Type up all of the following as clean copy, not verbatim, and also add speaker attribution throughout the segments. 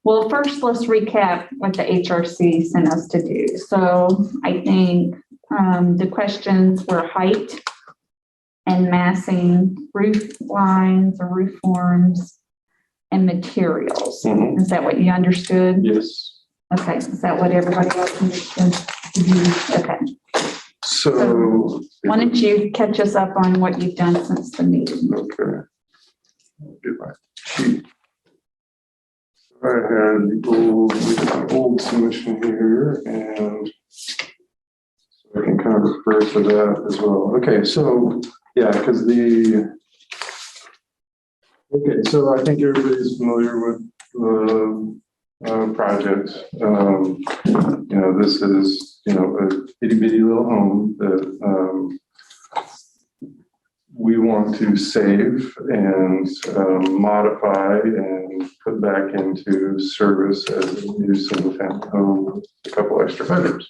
Speaker 1: Well, first, let's recap what the HRC sent us to do. So I think the questions were height and massing, roof lines or roof forms, and materials.
Speaker 2: Mhm.
Speaker 1: Is that what you understood?
Speaker 2: Yes.
Speaker 1: Okay, is that what everybody else understood? Okay.
Speaker 2: So,
Speaker 1: Why don't you catch us up on what you've done since the meeting?
Speaker 2: okay. I'll get my sheet. I had the old submission here, and so I can kind of refer to that as well. Okay, so yeah, because so I think everybody's familiar with the project. This is a itty bitty little home that we want to save and modify and put back into service as a new single family home with a couple extra bedrooms.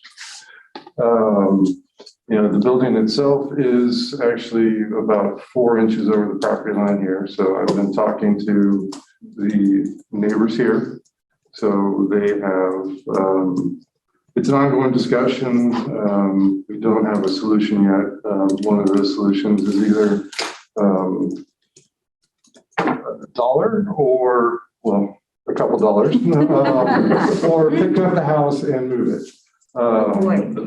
Speaker 2: The building itself is actually about 4 inches over the property line here. So I've been talking to the neighbors here. So they have, it's an ongoing discussion. We don't have a solution yet. One of the solutions is either $1 or, well, a couple dollars, or pick up the house and move it.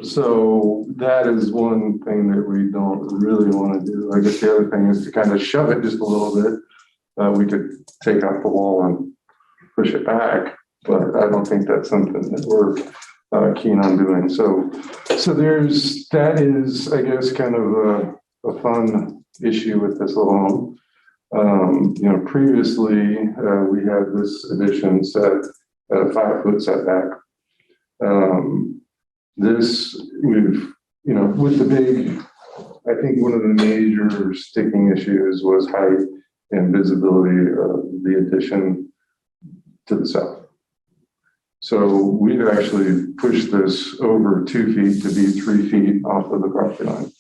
Speaker 2: So that is one thing that we don't really want to do. I guess the other thing is to kind of shove it just a little bit. We could take out the wall and push it back, but I don't think that's something that we're keen on doing. So that is, I guess, kind of a fun issue with this little home. Previously we had this addition set at a 5-foot setback. With the big, I think one of the major sticking issues was height and visibility of the addition to the south. So we've actually pushed this over 2 feet to be 3 feet off of the property line.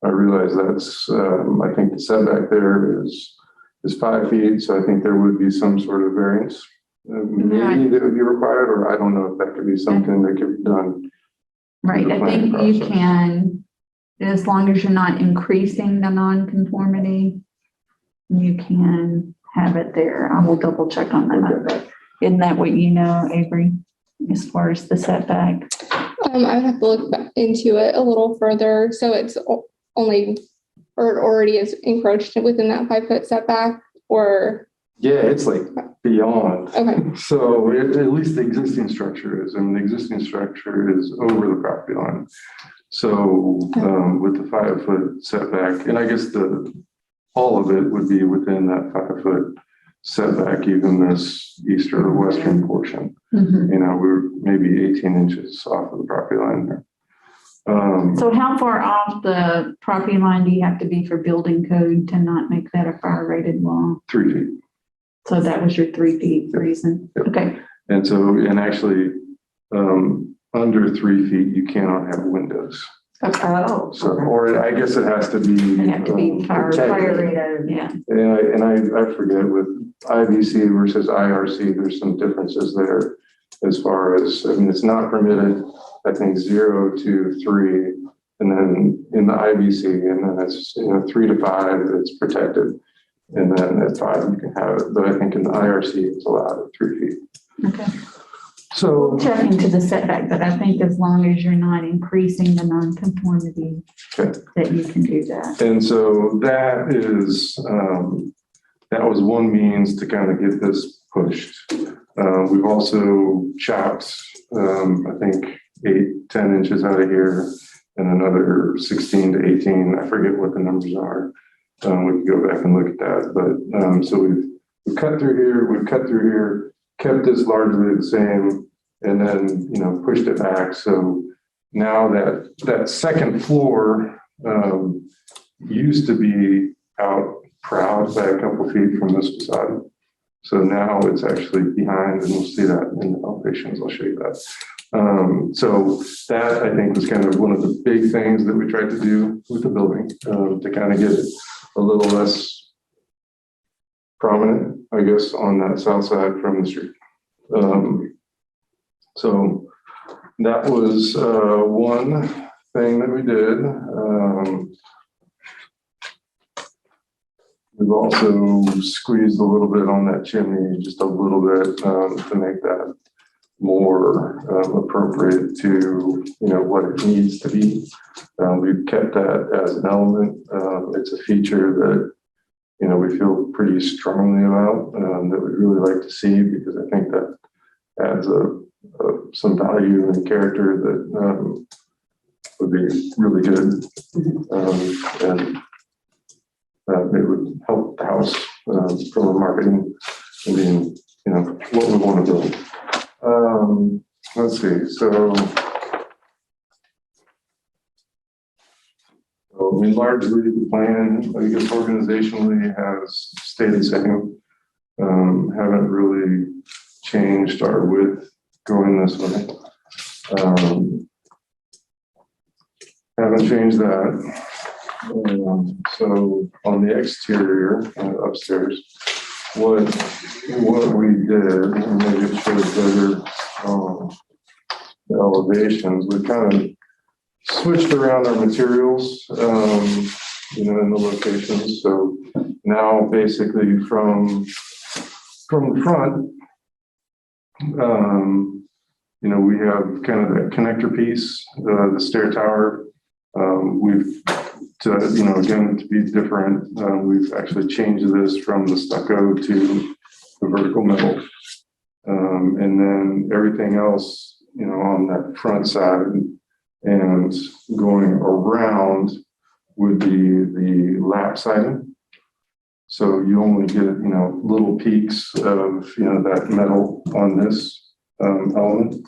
Speaker 2: I realize that's, I think the setback there is 5 feet. So I think there would be some sort of variance. Maybe that would be required, or I don't know if that could be something that could be done.
Speaker 1: Right, I think you can, as long as you're not increasing the nonconformity, you can have it there. I will double check on that.
Speaker 2: Okay.
Speaker 1: Isn't that what you know, Avery, as far as the setback?
Speaker 3: I would have to look into it a little further. So it's only, or it already is encroached within that 5-foot setback, or?
Speaker 2: Yeah, it's like beyond.
Speaker 3: Okay.
Speaker 2: So at least the existing structure is, the existing structure is over the property line. So with the 5-foot setback, and I guess all of it would be within that 5-foot setback, even this east or western portion.
Speaker 1: Mm-hmm.
Speaker 2: We're maybe 18 inches off of the property line there.
Speaker 1: So how far off the property line do you have to be for building code to not make that a fire rated wall?
Speaker 2: 3 feet.
Speaker 1: So that was your 3 feet reason.
Speaker 2: Yep.
Speaker 1: Okay.
Speaker 2: And so, and actually, under 3 feet, you cannot have windows.
Speaker 1: Oh.
Speaker 2: So, or I guess it has to be.
Speaker 1: They have to be fire rated, yeah.
Speaker 2: And I forget with IBC versus IRC, there's some differences there as far as, it's not permitted, I think 0 to 3, and then in the IBC, and then it's 3 to 5, it's protected. And then at 5, you can have it. But I think in the IRC, it's allowed at 3 feet.
Speaker 1: Okay.
Speaker 2: So
Speaker 1: We'll check into the setback, but I think as long as you're not increasing the nonconformity,
Speaker 2: okay.
Speaker 1: that you can do that.
Speaker 2: And so that is, that was one means to kind of get this pushed. We've also chopped, I think 8-10 inches out of here and another 16 to 18. I forget what the numbers are. We can go back and look at that. But so we've cut through here, we've cut through here, kept this largely the same, and then pushed it back. So now that second floor used to be out proud by a couple feet from this facade. So now it's actually behind, and we'll see that in the elevations. I'll show you that. So that I think was kind of one of the big things that we tried to do with the building to kind of get it a little less prominent, I guess, on that south side from the street. So that was one thing that we did. We've also squeezed a little bit on that chimney, just a little bit, to make that more appropriate to, what it needs to be. We've kept that as an element. It's a feature that, we feel pretty strongly about, that we'd really like to see, because I think that adds some value and character that would be really good. And it would help the house from a marketing and being, what we want to build. Let's see. So largely the plan, I guess, organizationally has stayed the same. Haven't really changed our width going this way. Haven't changed that. So on the exterior, upstairs, what we did, and maybe it shows better the elevations, we kind of switched around our materials, in the locations. So now basically from the front, we have kind of that connector piece, the stair tower. We've, again, to be different, we've actually changed this from the stucco to the vertical metal. And then everything else, on that front side and going around would be the lap siding. So you only get, little peaks of, that metal on this element.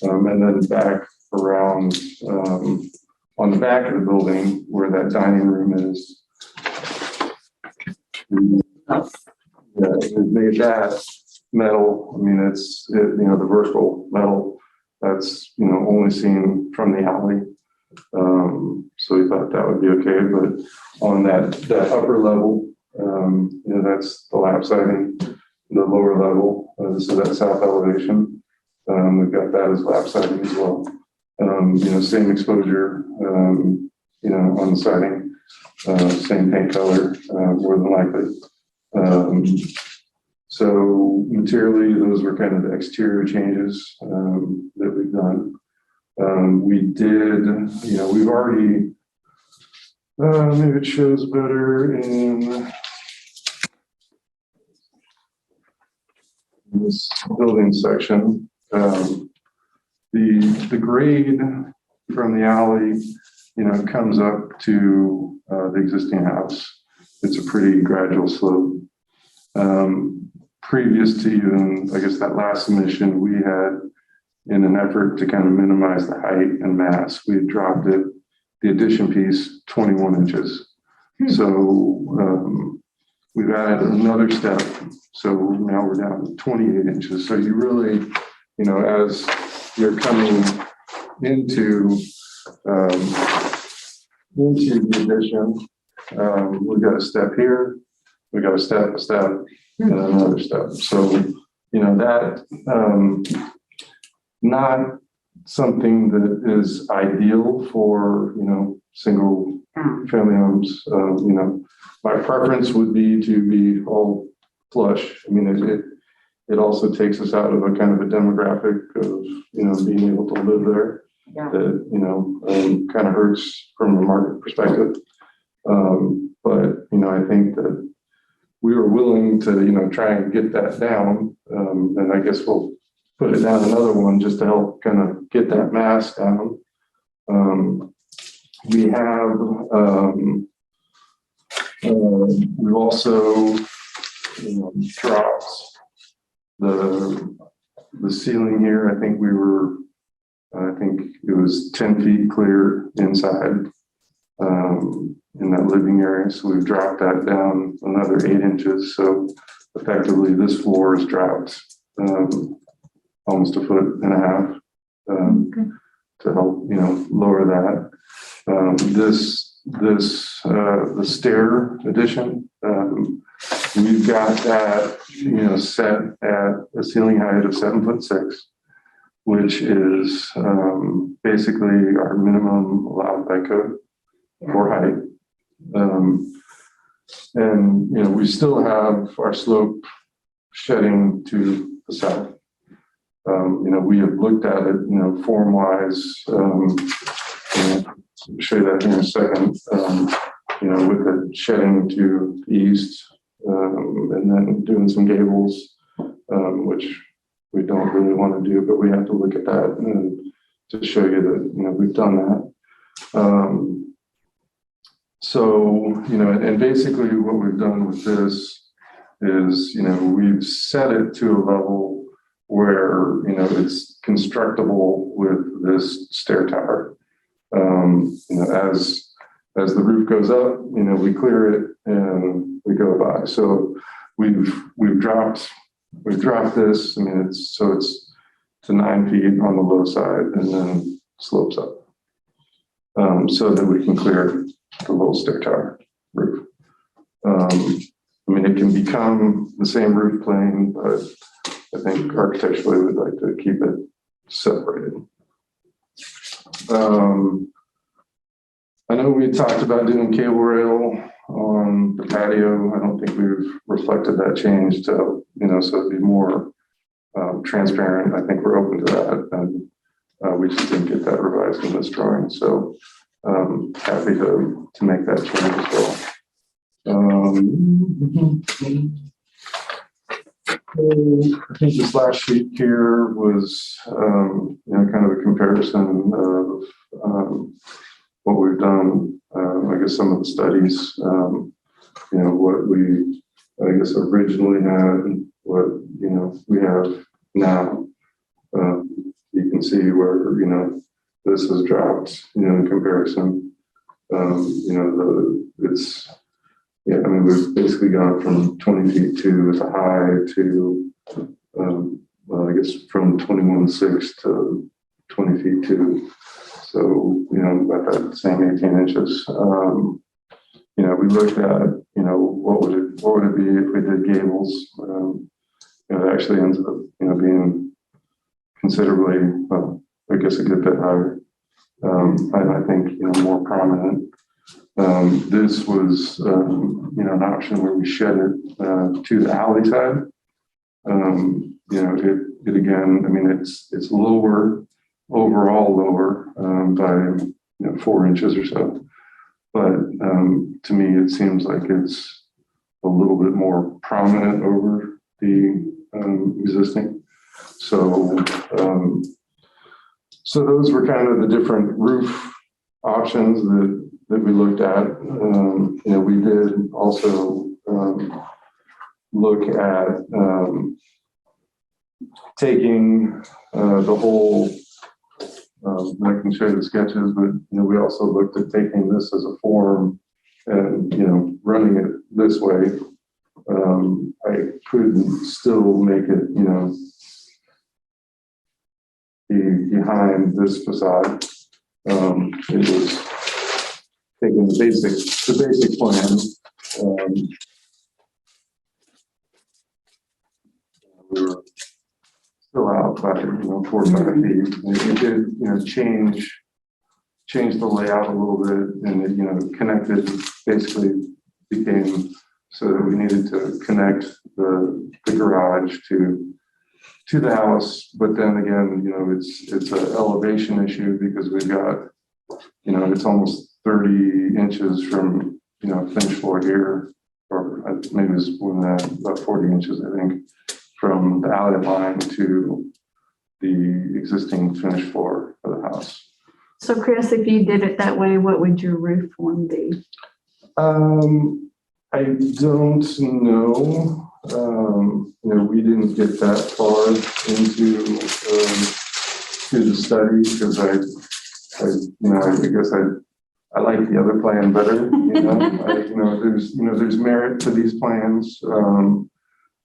Speaker 2: And then back around, on the back of the building where that dining room is. We've made that metal. I mean, the vertical metal that's, only seen from the alley. So we thought that would be okay, but on that upper level, that's the lap siding. The lower level, this is that south elevation. We've got that as lap siding as well. Same exposure, on the siding, same paint color, more than likely. So materially, those were kind of the exterior changes that we've done. We did, we've already, maybe it shows better in this building section. The grade from the alley, comes up to the existing house. It's a pretty gradual slope. Previous to even, I guess, that last submission, we had, in an effort to kind of minimize the height and mass, we had dropped it, the addition piece, 21 inches. So we've added another step. So now we're down to 28 inches. So you really, as you're coming into the addition, we've got a step here, we got a step, and another step. So, that not something that is ideal for, single family homes. My preference would be to be all flush. I mean, it also takes us out of a kind of a demographic of, being able to live there.
Speaker 1: Yeah.
Speaker 2: That, kind of hurts from a market perspective. But, I think that we were willing to, try and get that down. And I guess we'll put it down another one just to help kind of get that mass down. We have, we've also, dropped the ceiling here. I think it was 10 feet clear inside in that living area. So we've dropped that down another 8 inches. So effectively this floor is dropped almost 1.5 feet to help, lower that. The stair addition, We've got that, set at a ceiling height of 7'6", which is basically our minimum allowed by code for height. And, we still have our slope shedding to the south. We have looked at it, form-wise, I'll show you that here in a second, with the shedding to the east, and then doing some gables, which we don't really want to do, but we have to look at that and to show you that, we've done that. So, and basically what we've done with this is, we've set it to a level where, it's constructible with this stair tower. As the roof goes up, we clear it and we go by. So we've dropped this. It's to 9 feet on the low side and then slopes up, so that we can clear the little stair tower roof. It can become the same roof plane, but I think architecturally we'd like to keep it separated. I know we talked about doing cable rail on the patio. I don't think we've reflected that change to, so it'd be more transparent. I think we're open to that, and we just didn't get that revised in this drawing. So happy to make that change as well. I think this last sheet here was, kind of a comparison of what we've done. I guess some of the studies, what we, originally had and what, we have now. You can see where, this has dropped, in comparison. We've basically gone from 20 feet 2 at the high to, from 21.6 to 20 feet 2. So, about that same 18 inches. We looked at, what would it be if we did gables? It actually ends up, being considerably, a good bit higher. And I think, more prominent. This was, an option where we shed it to the alley side. It again, it's lower, overall lower by 4 inches or so. But to me, it seems like it's a little bit more prominent over the existing. So those were kind of the different roof options that we looked at. We did also look at taking the whole, I can show you the sketches, but we also looked at taking this as a form and running it this way. I could still make it be behind this facade. It was taking the basic plan. We were still out by 4 or 5 feet. It did change the layout a little bit, and it connected, basically became so that we needed to connect the garage to the house. But then again, it's an elevation issue because we've got it's almost 30 inches from finished floor here, or maybe it's more than that, about 40 inches I think, from the alley line to the existing finished floor of the house.
Speaker 1: So Chris, if you did it that way, what would your roof form be?
Speaker 2: I don't know. We didn't get that far into to the study because I guess I like the other plan better. There's merit to these plans,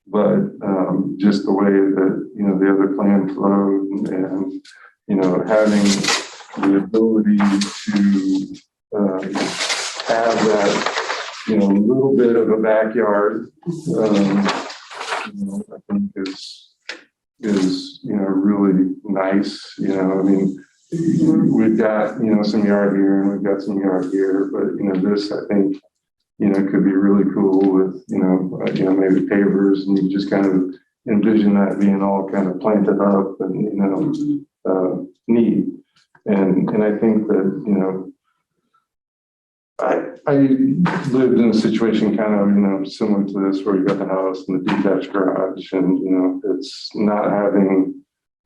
Speaker 2: but just the way that the other plan flowed, and having the ability to have that a little bit of a backyard, I think is really nice. I mean, we've got, some yard here and we've got some yard here, but, this, I think, could be really cool with, maybe pavers, and you just kind of envision that being all kind of planted up and, neat. And I think that, I lived in a situation kind of, similar to this, where you got the house and the detached garage, and, it's not having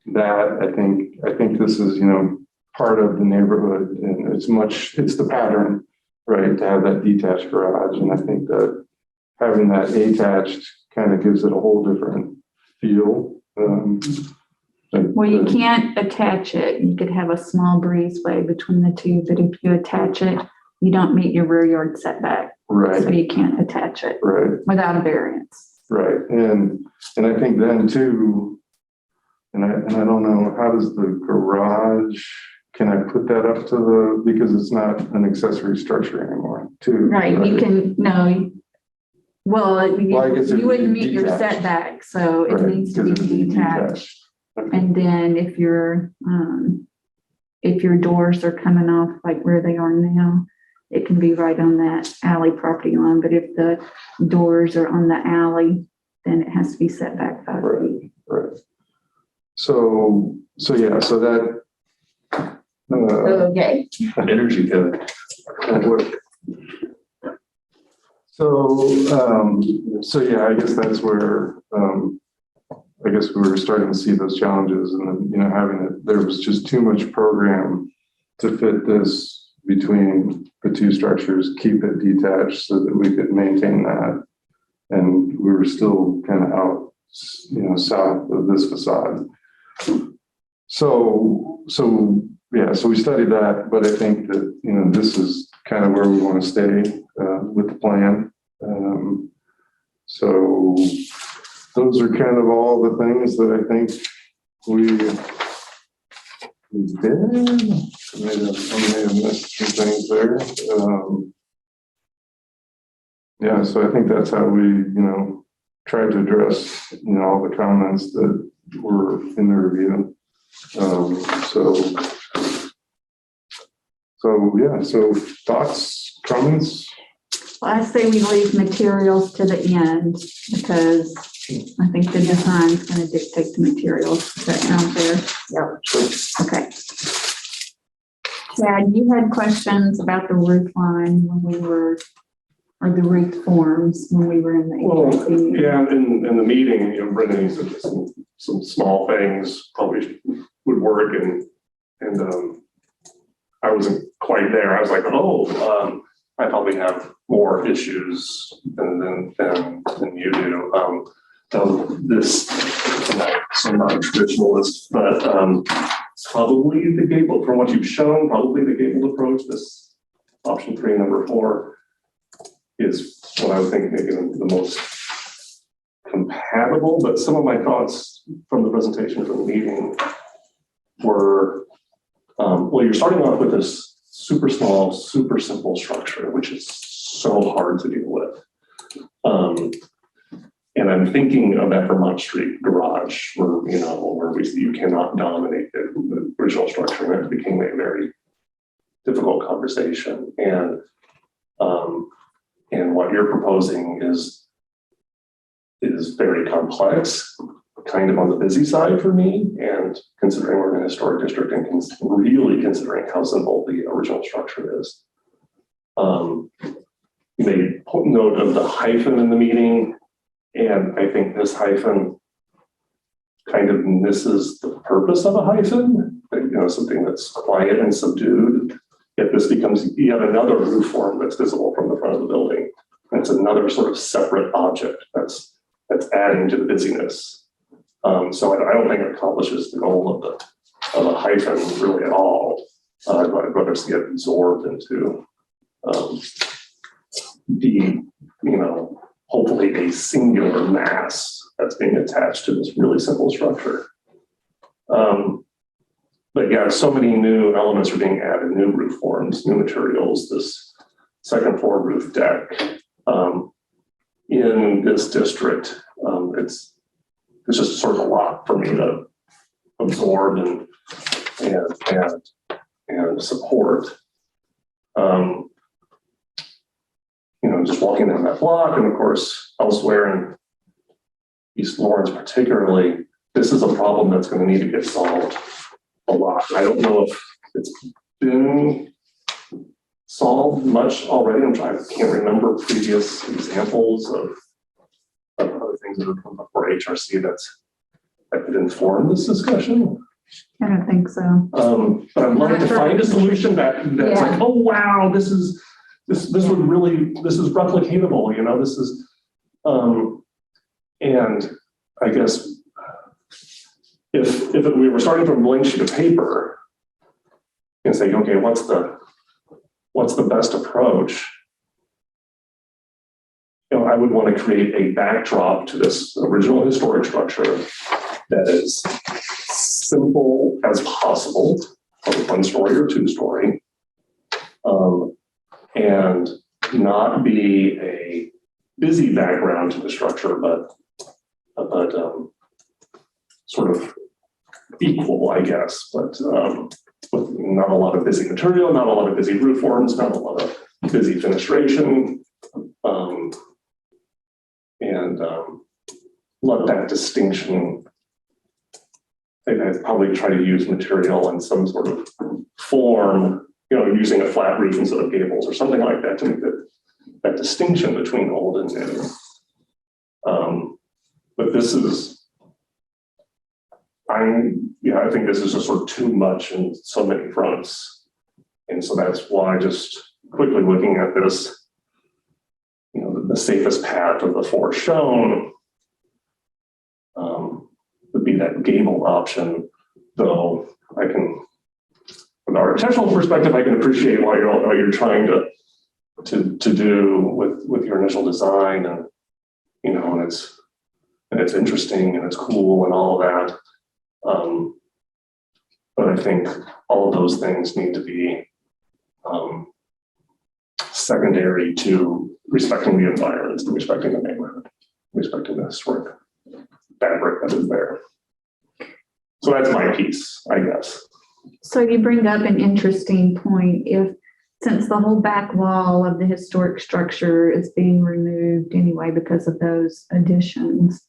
Speaker 2: that. I think this is, part of the neighborhood, and it's the pattern, right, to have that detached garage. And I think that having that attached kind of gives it a whole different feel.
Speaker 1: Well, you can't attach it. You could have a small breezeway between the two, but if you attach it, you don't meet your rear yard setback.
Speaker 2: Right.
Speaker 1: So you can't attach it.
Speaker 2: Right.
Speaker 1: Without a variance.
Speaker 2: Right. And I think then too, and I don't know, how does the garage, can I put that up to because it's not an accessory structure anymore too?
Speaker 1: Right. You can, no. Well,
Speaker 2: I guess
Speaker 1: you wouldn't meet your
Speaker 2: detached.
Speaker 1: setback, so it
Speaker 2: Right,
Speaker 1: needs to
Speaker 2: because
Speaker 1: be
Speaker 2: it'd
Speaker 1: detached.
Speaker 2: Okay.
Speaker 1: And then if your doors are coming off like where they are now, it can be right on that alley property line. But if the doors are on the alley, then it has to be set back 5 feet.
Speaker 2: Right. So yeah, so that,
Speaker 1: Okay.
Speaker 4: Energy code.
Speaker 2: that work. So yeah, I guess that's where, I guess we were starting to see those challenges, and then, having it, there was just too much program to fit this between the two structures, keep it detached so that we could maintain that. And we were still kind of out, south of this facade. So we studied that, but I think that, this is kind of where we want to stay with the plan. So those are kind of all the things that I think we did. I may have missed some things there. Yeah, so I think that's how we, tried to address, all the comments that were in the review. So thoughts, comments?
Speaker 1: Well, I say we leave materials to the end because I think the design is going to dictate the materials that are out there. Yep. Okay. Chad, you had questions about the roof line or the roof forms when we were in the
Speaker 4: Well,
Speaker 1: meeting.
Speaker 4: yeah, in the meeting, Brendan said some small things probably would work, and I wasn't quite there. I was like, I probably have more issues than you do. This, so I'm not a traditionalist, but probably the gable, from what you've shown, probably the gabled approach, this option 3, number 4, is what I would think maybe the most compatible. But some of my thoughts from the presentation from the meeting were, well, you're starting off with this super small, super simple structure, which is so hard to deal with. And I'm thinking of that Vermont Street garage where, you cannot dominate the original structure, and it became a very difficult conversation. And what you're proposing is very complex, kind of on the busy side for me, and considering we're in a historic district and really considering how simple the original structure is. You made note of the hyphen in the meeting, and I think this hyphen kind of misses the purpose of a hyphen, something that's quiet and subdued. Yet this becomes yet another roof form that's visible from the front of the building. And it's another sort of separate object that's adding to the busyness. So I don't think it accomplishes the goal of a hyphen really at all. I'd rather see it absorbed into hopefully a singular mass that's being attached to this really simple structure. But yeah, so many new elements are being added, new roof forms, new materials, this second floor roof deck, in this district, it's just sort of a lot for me to absorb and support. Just walking down that block, and of course, elsewhere in East Lawrence particularly, this is a problem that's going to need to get solved a lot. I don't know if it's been solved much already. I can't remember previous examples of other things that have come before HRC that could inform this discussion.
Speaker 1: I don't think so.
Speaker 4: But I'd love to find a solution that's like, oh wow, this is replicatable, this is, and I guess if we were starting from a blank sheet of paper and saying, okay, what's the best approach? I would want to create a backdrop to this original historic structure that is simple as possible, probably 1-story or 2-story, and not be a busy background to the structure, but sort of equal, I guess, but with not a lot of busy material, not a lot of busy roof forms, not a lot of busy fenestration, and let that distinction. I'd probably try to use material in some sort of form, using a flat roof instead of gables or something like that to make that distinction between old and new. But this is, I think this is just sort of too much in so many fronts. And so that's why just quickly looking at this, the safest path of the 4 shown would be that gable option, though I can, from an architectural perspective, I can appreciate what you're trying to do with your initial design, and and it's interesting and it's cool and all of that. But I think all of those things need to be secondary to respecting the environment, respecting the neighborhood, respecting the historic fabric that is there. So that's my piece, I guess.
Speaker 1: So you bring up an interesting point. Since the whole back wall of the historic structure is being removed anyway because of those additions,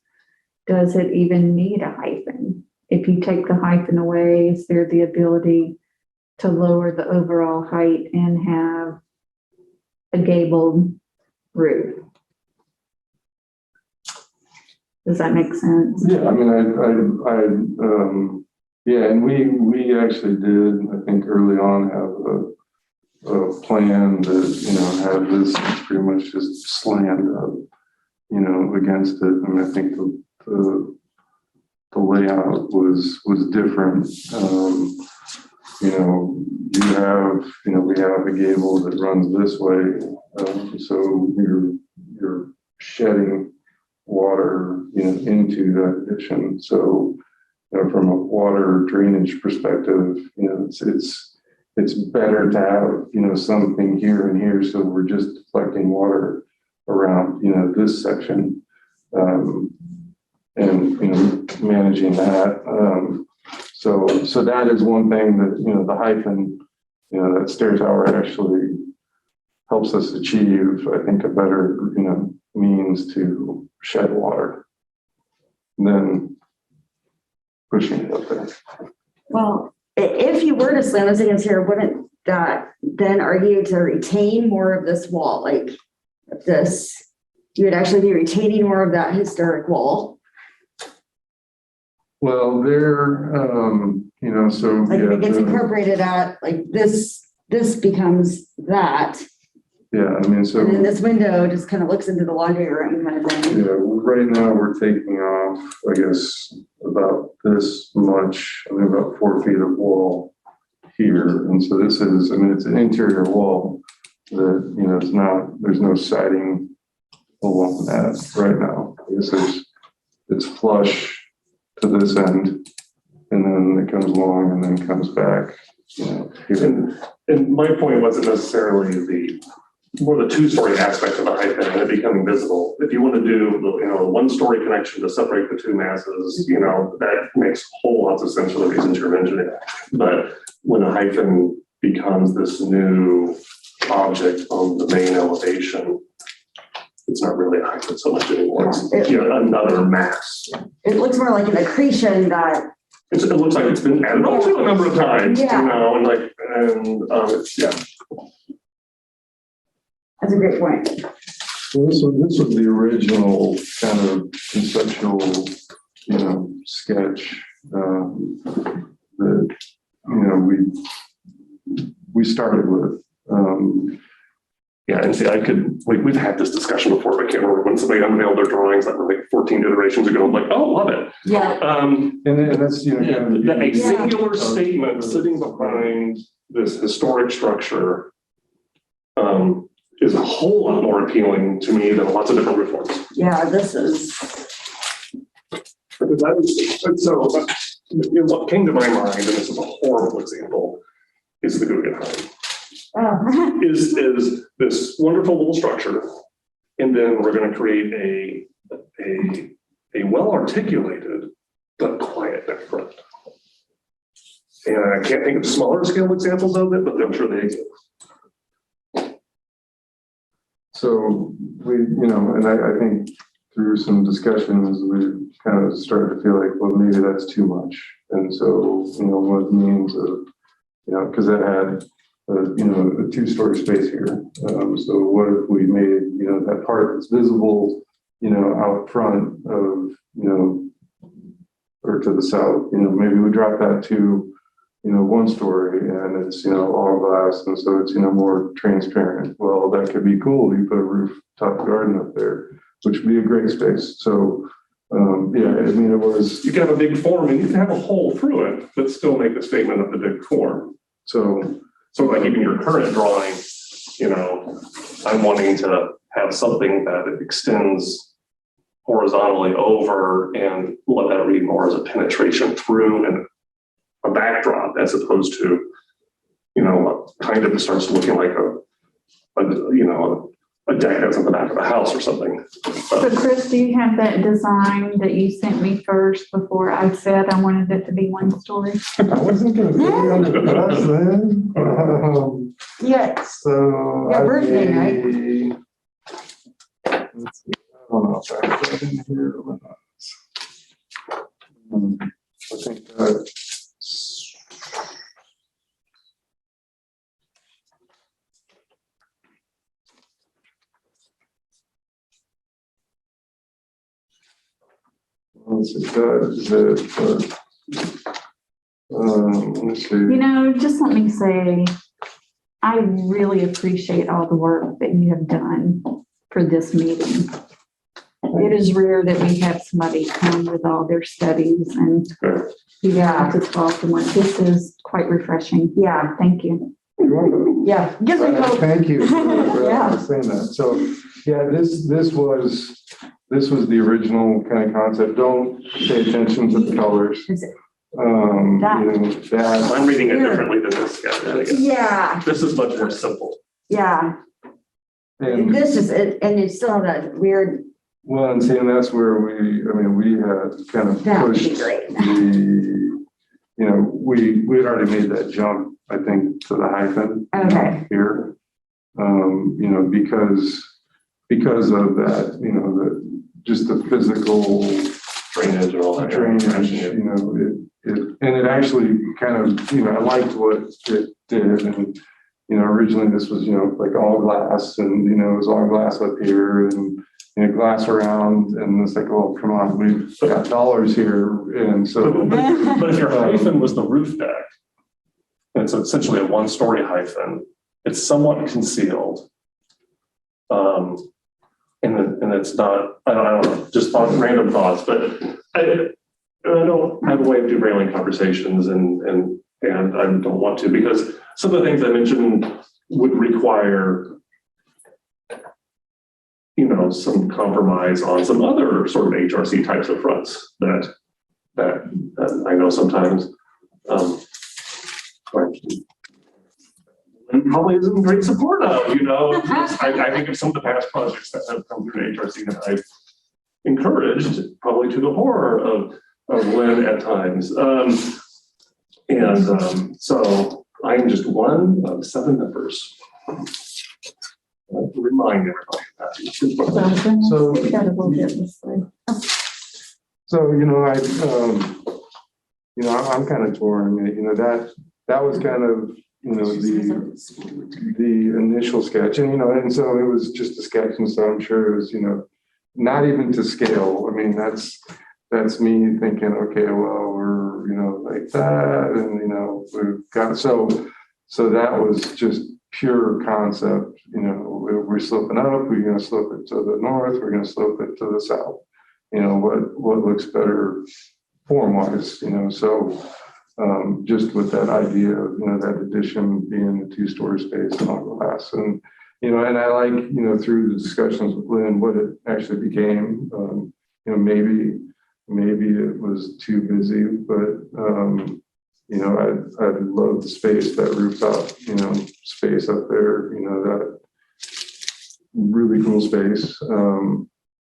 Speaker 1: does it even need a hyphen? If you take the hyphen away, is there the ability to lower the overall height and have a gabled roof? Does that make sense?
Speaker 2: Yeah, I mean, and we actually did, I think early on, have a plan that, had this pretty much just slammed up, against it. I mean, I think the layout was different. We have a gable that runs this way, so you're shedding water, into that addition. So, from a water drainage perspective, it's better to have, something here and here. So we're just deflecting water around, this section, and, managing that. So that is one thing that, the hyphen, that stair tower actually helps us achieve, I think, a better, means to shed water than pushing it up there.
Speaker 5: Well, if you were to slam this against here, wouldn't that then argue to retain more of this wall? Like this, you would actually be retaining more of that historic wall.
Speaker 2: Well, so
Speaker 5: Like if it gets incorporated at like this becomes that.
Speaker 2: Yeah, I mean, so.
Speaker 5: And then this window just kind of looks into the laundry room kind of thing.
Speaker 2: Yeah, right now we're taking off, I guess, about this much, about 4 feet of wall here. And so this is, it's an interior wall that, it's not, there's no siding along that right now. I guess it's flush to this end, and then it comes along and then comes back, here.
Speaker 4: And my point wasn't necessarily more the two-story aspect of the hyphen and it becoming visible. If you want to do, the one-story connection to separate the two masses, that makes whole lots of sense for the reasons you're mentioning. But when a hyphen becomes this new object on the main elevation, it's not really a hyphen so much anymore. It's another mass.
Speaker 5: It looks more like an accretion that,
Speaker 4: It looks like it's been added on to a number of times,
Speaker 5: Yeah.
Speaker 4: it's, yeah.
Speaker 5: that's a great point.
Speaker 2: So this was the original kind of conceptual, sketch, that, we started with.
Speaker 4: Yeah, and see, we've had this discussion before, but I can't remember when somebody unveiled their drawings, like 14 iterations ago. I'm like, oh, love it.
Speaker 5: Yeah.
Speaker 2: And that's,
Speaker 4: A singular statement sitting behind this historic structure is a whole lot more appealing to me than lots of different roof forms.
Speaker 5: Yeah, this is,
Speaker 4: What came to my mind, and this is a horrible example, is the Guggenheim.
Speaker 5: oh,
Speaker 4: Is this wonderful little structure, and then we're going to create a well-articulated but quiet back front. And I can't think of smaller scale examples of it, but I'm sure they exist.
Speaker 2: So we, and I think through some discussions, we kind of started to feel like, well, maybe that's too much. And so, what means of, because that had, a two-story space here. So what if we made, that part that's visible, out front of, or to the south, maybe we drop that to, one story and it's, all glass. And so it's, more transparent. Well, that could be cool. You put a rooftop garden up there, which would be a great space. So, it was.
Speaker 4: You can have a big form and you can have a hole through it, but still make the statement of the big form.
Speaker 2: So
Speaker 4: like even your current drawing, I'm wanting to have something that extends horizontally over and let that read more as a penetration through and a backdrop as opposed to, kind of starts looking like a deck that's on the back of a house or something.
Speaker 1: So Chris, do you have that design that you sent me first before I said I wanted it to be one story?
Speaker 2: I wasn't going to put you on the bus then.
Speaker 5: yes.
Speaker 2: So.
Speaker 5: Yeah, birthday
Speaker 2: night. Let's see. I don't know if I have that in here or not. I think that. Let's see.
Speaker 1: Just let me say, I really appreciate all the work that you have done for this meeting. It is rare that we have somebody come with all their studies and be able to talk and what this is quite refreshing. Yeah, thank you.
Speaker 5: Yeah. Gives me hope.
Speaker 2: Thank you for
Speaker 5: Yeah.
Speaker 2: saying that. So, this was the original kind of concept. Don't pay attention to the colors.
Speaker 5: Is it-
Speaker 2: That.
Speaker 4: I'm reading it differently than this guy.
Speaker 5: Yeah,
Speaker 4: This is much more simple.
Speaker 5: yeah.
Speaker 2: And,
Speaker 5: This is it, and you still have that weird,
Speaker 2: well, and seeing that's where we had kind of
Speaker 5: that would be
Speaker 2: pushed
Speaker 5: great.
Speaker 2: we had already made that jump, I think, to the hyphen.
Speaker 5: Okay.
Speaker 2: Here, because of that, just the physical
Speaker 4: Drainage and all that.
Speaker 2: drainage, and it actually kind of, I liked what it did. And, originally this was, like all glass and, it was all glass up here and, glass around. And it's like, oh, come on, we've got dollars here. And so.
Speaker 4: But if your hyphen was the roof deck, and it's essentially a one-story hyphen, it's somewhat concealed. And it's not, I don't know, just random thoughts, but I don't have a way of derailing conversations and I don't want to, because some of the things I mentioned would require, some compromise on some other sort of HRC types of fronts that I know sometimes and probably isn't great support of, you know. I think of some of the past projects that have come through HRC that I've encouraged, probably to the horror of Lynn at times. So I am just one of 7 members. Remind everybody that.
Speaker 2: So-
Speaker 1: We gotta go get this way.
Speaker 2: So, I'm kind of torn, that was kind of, the initial sketch and so it was just a sketch. And so I'm sure it was, not even to scale. I mean, that's me thinking, okay, well, we're, like that. And, we've got, so that was just pure concept, we're sloping up, we're going to slope it to the north, we're going to slope it to the south. What looks better form wise, so just with that idea of, that addition being a 2-story space on glass. And, and I like, through the discussions with Lynn, what it actually became, maybe it was too busy, but, I love the space, that rooftop, space up there, that really cool space.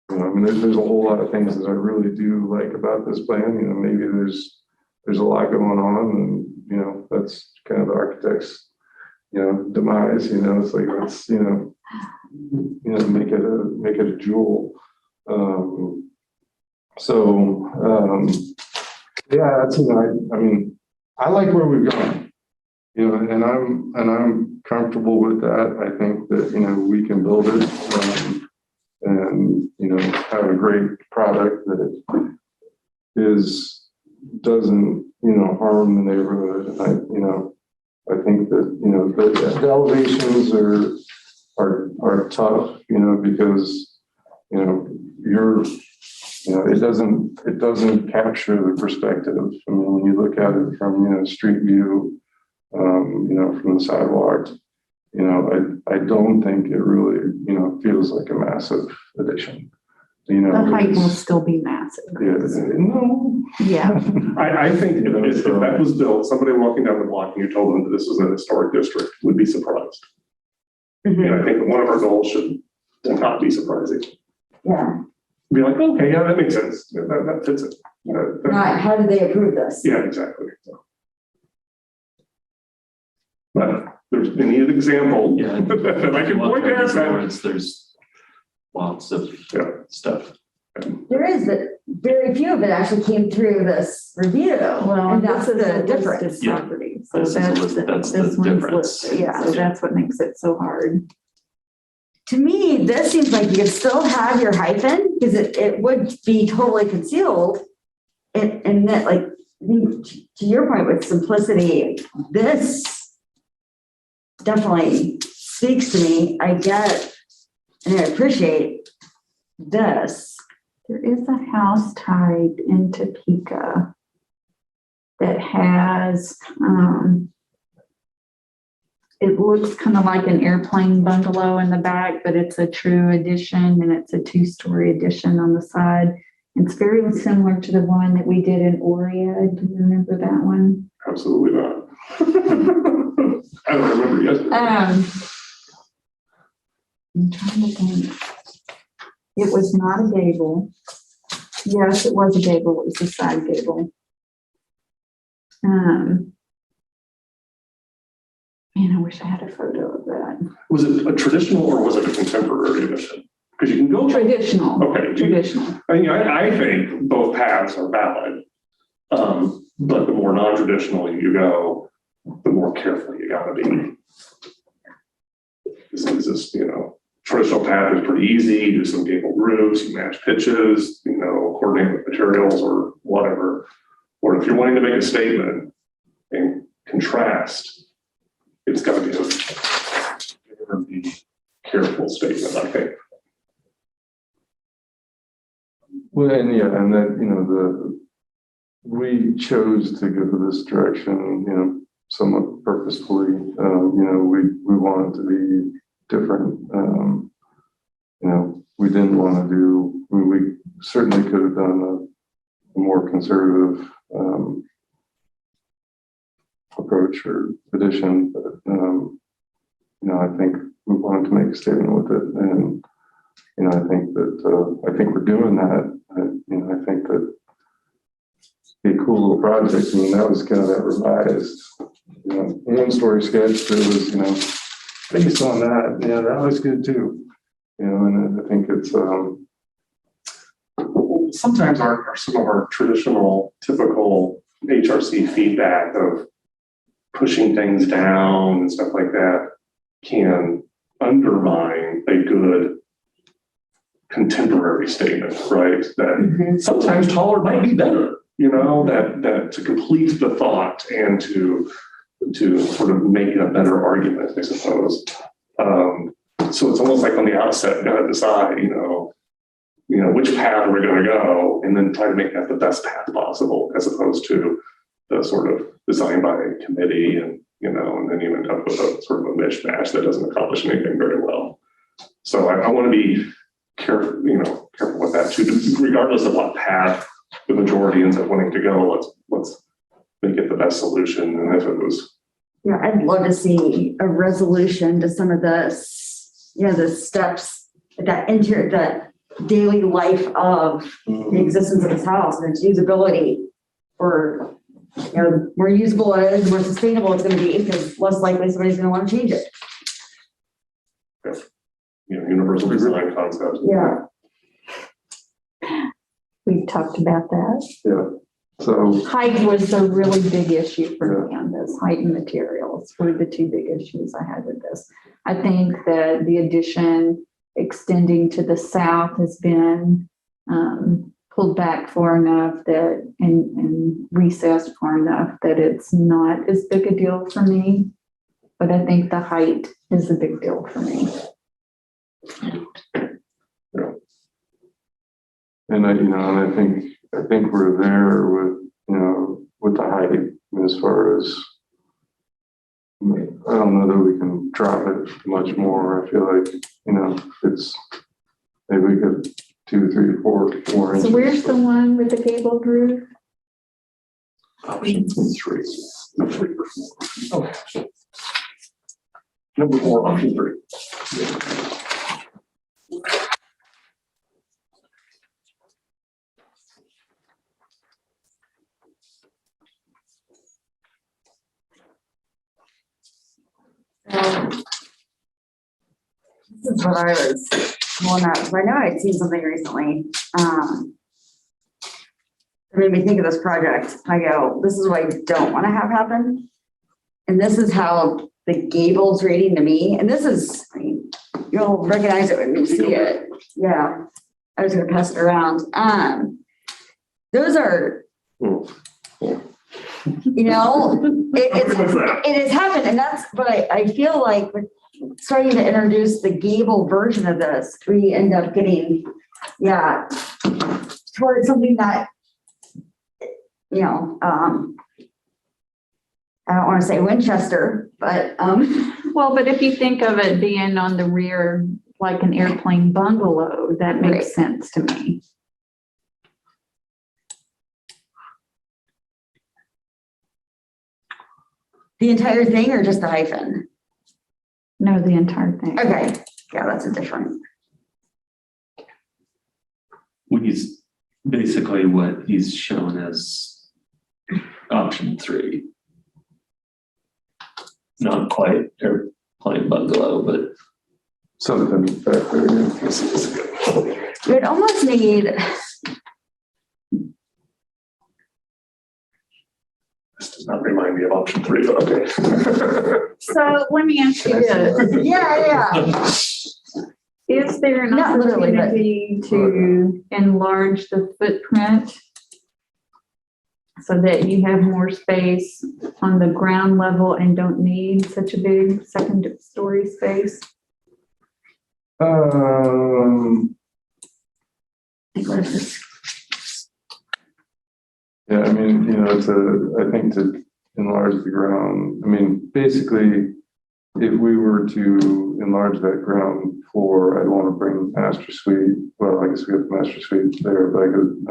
Speaker 2: There's a whole lot of things that I really do like about this plan. Maybe there's a lot going on, and that's kind of the architect's demise. It's like let's make it a jewel. Yeah, that's I like where we've gone. And I'm comfortable with that. I think that we can build it. And have a great product that doesn't harm the neighborhood. I think that the elevations are tough, because it doesn't capture the perspective. I mean, when you look at it from street view, from the sidewalk. I don't think it really, feels like a massive addition.
Speaker 1: The height will still be massive.
Speaker 2: No.
Speaker 1: Yeah.
Speaker 4: I think if that was built, somebody walking down the block and you told them that this was an historic district would be surprised. And I think that one of our goals should not be surprising.
Speaker 5: Yeah,
Speaker 4: Be like, okay, yeah, that makes sense. Yeah, that fits it.
Speaker 5: not, how did they approve this?
Speaker 4: Yeah, exactly. But there's any example.
Speaker 6: Yeah.
Speaker 4: that I can point at that.
Speaker 6: There's lots of stuff.
Speaker 5: There is, but very few of it actually came through this review.
Speaker 1: Well,
Speaker 5: And that's
Speaker 1: this is
Speaker 5: the
Speaker 1: a
Speaker 5: difference.
Speaker 1: listed
Speaker 6: Yeah.
Speaker 1: property, so
Speaker 6: This is a
Speaker 1: that's
Speaker 6: list- that's the
Speaker 1: this one's
Speaker 6: difference.
Speaker 1: listed. Yeah, so that's what makes it so hard.
Speaker 5: To me, this seems like you could still have your hyphen, because it would be totally concealed. And that, like, I think to your point with simplicity, this definitely speaks to me. I get, and I appreciate this.
Speaker 1: There is a house tied in Topeka that has, it looks kind of like an airplane bungalow in the back, but it's a true addition, and it's a 2-story addition on the side. It's very similar to the one that we did in Oria. Do you remember that one?
Speaker 4: Absolutely not. I don't remember yesterday.
Speaker 1: I'm trying to think. It was not a gable. Yes, it was a gable. It was a side gable. Man, I wish I had a photo of that.
Speaker 4: Was it a traditional or was it a contemporary edition? Because you can go.
Speaker 1: Traditional.
Speaker 4: Okay.
Speaker 1: Traditional.
Speaker 4: I think both paths are valid. But the more non-traditional you go, the more careful you gotta be. This is just, traditional path is pretty easy. You do some gabled roofs, you match pitches, coordinate with materials or whatever. Or if you're wanting to make a statement and contrast, it's gotta be a very careful statement, I think.
Speaker 2: Well, and that, we chose to go this direction, somewhat purposefully. We wanted to be different. We didn't want to do, we certainly could have done a more conservative approach or addition, but I think we wanted to make a statement with it, and, I think that, I think we're doing that. I think that be a cool little project. I mean, that was kind of that revised, one-story sketch that was, based on that. Yeah, that looks good too. And I think it's,
Speaker 4: sometimes some of our traditional, typical HRC feedback of pushing things down and stuff like that can undermine a good contemporary statement, right? That sometimes taller might be better, that to complete the thought and to sort of make it a better argument, I suppose. So it's almost like on the outset, you gotta decide, which path we're going to go, and then try to make that the best path possible, as opposed to the sort of design by committee, and then you end up with a sort of a mishmash that doesn't accomplish anything very well. So I want to be careful, careful with that too, regardless of what path the majority ends up wanting to go. Let's make it the best solution. And if it was,
Speaker 5: Yeah, I'd love to see a resolution to some of this, the steps that enter the daily life of the existence of this house and its usability for, more usable it is, more sustainable it's going to be, because less likely somebody's going to want to change it.
Speaker 4: universal design concept.
Speaker 5: Yeah.
Speaker 1: We've talked about that.
Speaker 2: yeah. So,
Speaker 1: Height was a really big issue for me on this. Height and materials were the two big issues I had with this. I think that the addition extending to the south has been pulled back far enough that and recessed far enough that it's not as big a deal for me. But I think the height is a big deal for me.
Speaker 2: and I think we're there with the height as far as, I don't know that we can drop it much more. I feel like, it's maybe we could 2, 3, 4 inches.
Speaker 1: So where's the one with the gabled roof?
Speaker 4: Option 3. Oh. Number 4, option 3.
Speaker 5: This is what I was pulling up. So I know I'd seen something recently. It made me think of this project. I go, this is what I don't want to have happen. And this is how the Gables rating to me, and this is, you'll recognize it when you see it. Yeah. I was gonna pass it around. Those are, it has happened, and that's, but I feel like with starting to introduce the Gable version of this, we end up getting, towards something that, I don't want to say Winchester, but,
Speaker 1: Well, but if you think of it being on the rear, like an airplane bungalow, that makes
Speaker 5: Right.
Speaker 1: sense to me.
Speaker 5: the entire thing or just the hyphen?
Speaker 1: No, the entire thing.
Speaker 5: Okay, yeah, that's a different.
Speaker 6: He's basically what he's shown as option 3. Not quite airplane bungalow, but
Speaker 2: Something back there.
Speaker 5: You would almost need,
Speaker 4: This does not remind me of option 3, but okay.
Speaker 1: So let me ask you this.
Speaker 5: yeah.
Speaker 1: Is there an
Speaker 5: Not literally, but-
Speaker 1: opportunity to enlarge the footprint so that you have more space on the ground level and don't need such a big second story space?
Speaker 2: Yeah, I mean, I think to enlarge the ground, I mean, basically, if we were to enlarge that ground floor, I'd want to bring master suite. Well, I guess we have the master suite there, but I could,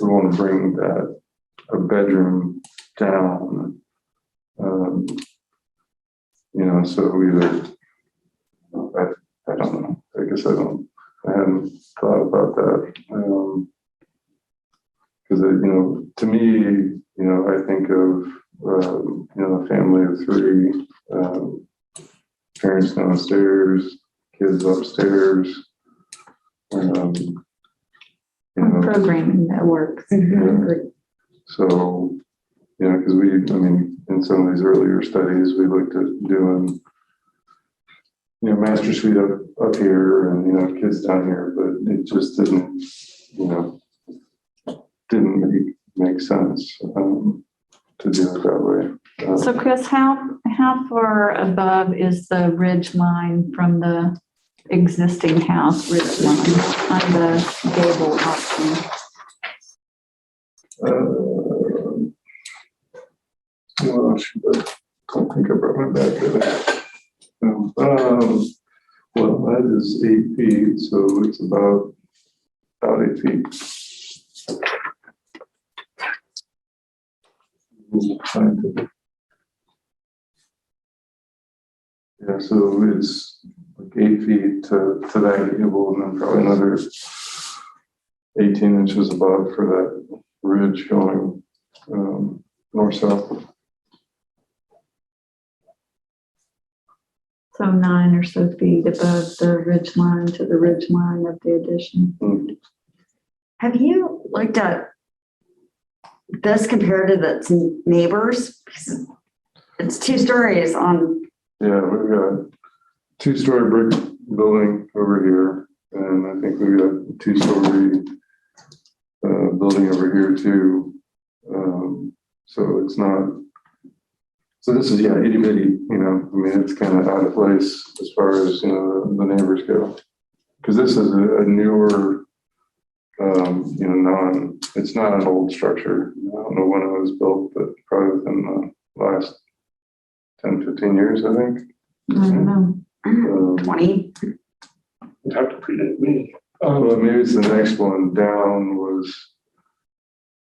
Speaker 2: we want to bring a bedroom down. So either, I don't know, I guess I hadn't thought about that. Because, to me, I think of, a family of three, parents downstairs, kids upstairs.
Speaker 1: Programming that works.
Speaker 2: So, because in some of these earlier studies, we looked at doing, master suite up here and, kids down here, but it just didn't, didn't make sense to do it that way.
Speaker 1: So Chris, how far above is the ridge line from the existing house ridge line on the gable option?
Speaker 2: I don't think I brought my bag today. Well, that is 8 feet, so it's about 8 feet. Yeah, so it's like 8 feet to that gable, and then probably another 18 inches above for that ridge going north-south.
Speaker 1: So 9 or so feet above the ridge line to the ridge line of the addition.
Speaker 5: Have you looked at this compared to its neighbors? It's 2 stories on.
Speaker 2: Yeah, we've got 2-story brick building over here, and I think we've got a 2-story building over here too. So it's not. So this is, itty bitty, it's kind of out of place as far as, the neighbors go. Because this is a newer, it's not an old structure. I don't know when it was built, but probably within the last 10, 15 years, I think.
Speaker 1: I don't know.
Speaker 5: 20.
Speaker 4: You'd have to predate me.
Speaker 2: Well, maybe it's the next one down was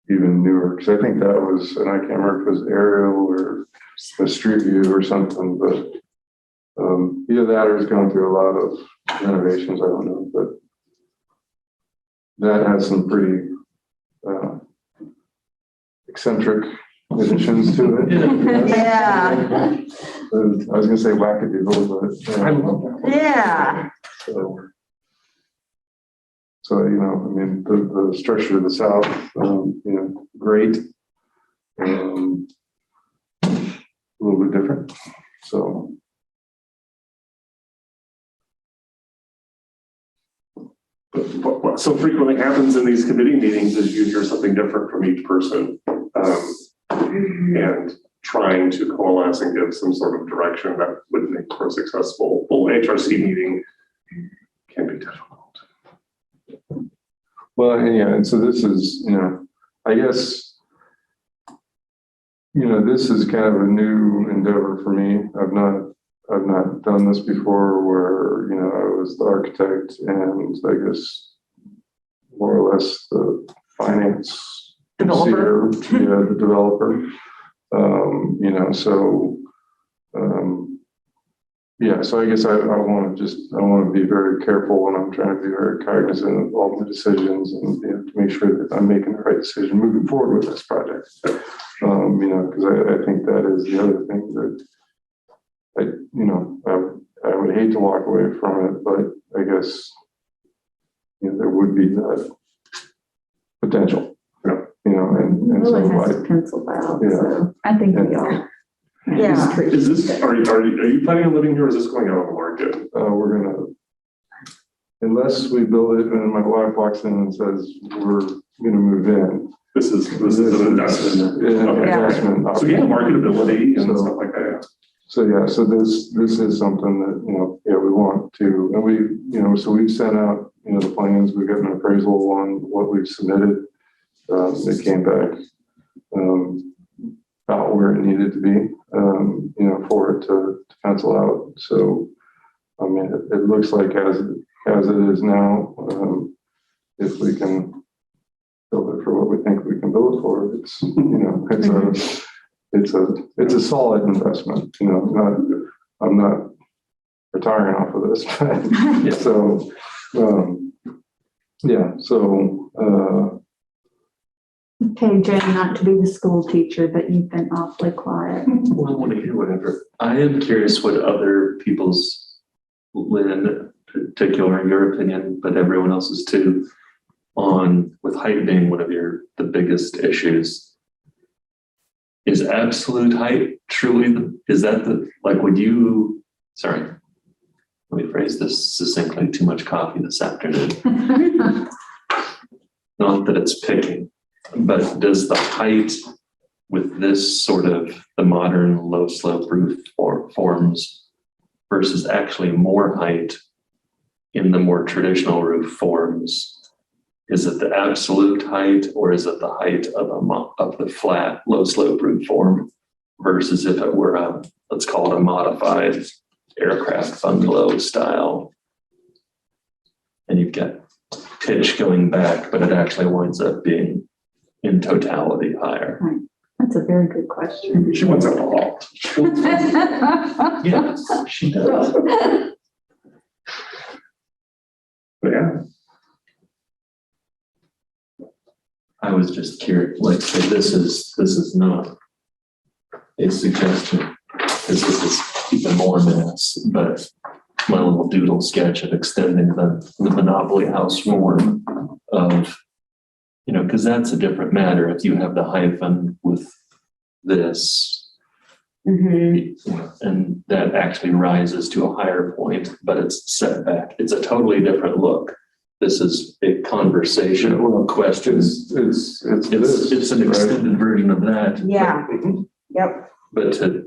Speaker 2: even newer, because I think that was, and I can't remember if it was aerial or a street view or something, but either that or it's going through a lot of renovations, I don't know, but that has some pretty eccentric additions to it.
Speaker 5: Yeah.
Speaker 2: I was gonna say wackadoodle,
Speaker 4: I love that.
Speaker 5: Yeah.
Speaker 2: So, the structure of the south, great. A little bit different, so.
Speaker 4: But what so frequently happens in these committee meetings is you hear something different from each person. And trying to coalesce and give some sort of direction that would make for a successful full HRC meeting can be difficult.
Speaker 2: Well, and so this is, I guess, this is kind of a new endeavor for me. I've not done this before where, I was the architect and I guess more or less the finance
Speaker 5: Developer.
Speaker 2: the developer. So I guess I want to be very careful when I'm trying to be very cognizant of all the decisions and to make sure that I'm making the right decision moving forward with this project. Because I think that is the other thing that I would hate to walk away from it, but I guess there would be that potential. And so
Speaker 1: Really has to pencil out,
Speaker 2: Yeah.
Speaker 1: so I think we are.
Speaker 5: Yeah.
Speaker 4: Is this, are you planning on living here or is this going out on the market?
Speaker 2: we're gonna, unless we build it and my wife walks in and says, we're gonna move in.
Speaker 4: This is an investment.
Speaker 2: Investment.
Speaker 4: So yeah, marketability and
Speaker 2: So-
Speaker 4: stuff like that.
Speaker 2: So, so this is something that, we want to, and we, so we've sent out, the plans, we've got an appraisal on what we've submitted. It came back, about where it needed to be, for it to pencil out. So, it looks like as it is now, if we can build it for what we think we can build it for, it's a solid investment, not I'm not retiring off of this. but- So, yeah, so,
Speaker 1: Okay, Jay, not to be the school teacher, but you've been awfully quiet.
Speaker 6: Well, I want to hear whatever. I am curious what other people's, Lynn, particular in your opinion, but everyone else's too, on with height being one of the biggest issues. Is absolute height truly is that would you, sorry, let me phrase this succinctly, too much coffee this afternoon. Not that it's picking, but does the height with this sort of the modern low slope roof forms versus actually more height in the more traditional roof forms, is it the absolute height or is it the height of the flat low slope roof form versus if it were a, let's call it a modified aircraft bungalow style, and you've got pitch going back, but it actually winds up being in totality higher?
Speaker 1: That's a very good question.
Speaker 4: She wants it all.
Speaker 6: Yes, she does.
Speaker 4: But yeah,
Speaker 6: I was just curious, like, so this is not a suggestion, because this is even more mass, but my little doodle sketch of extending the Monopoly House form of, because that's a different matter. If you have the hyphen with this, and that actually rises to a higher point, but it's set back. It's a totally different look. This is a conversation or a question.
Speaker 2: it's this.
Speaker 6: It's an
Speaker 2: right?
Speaker 6: extended version of that.
Speaker 5: Yeah, yep,
Speaker 6: But to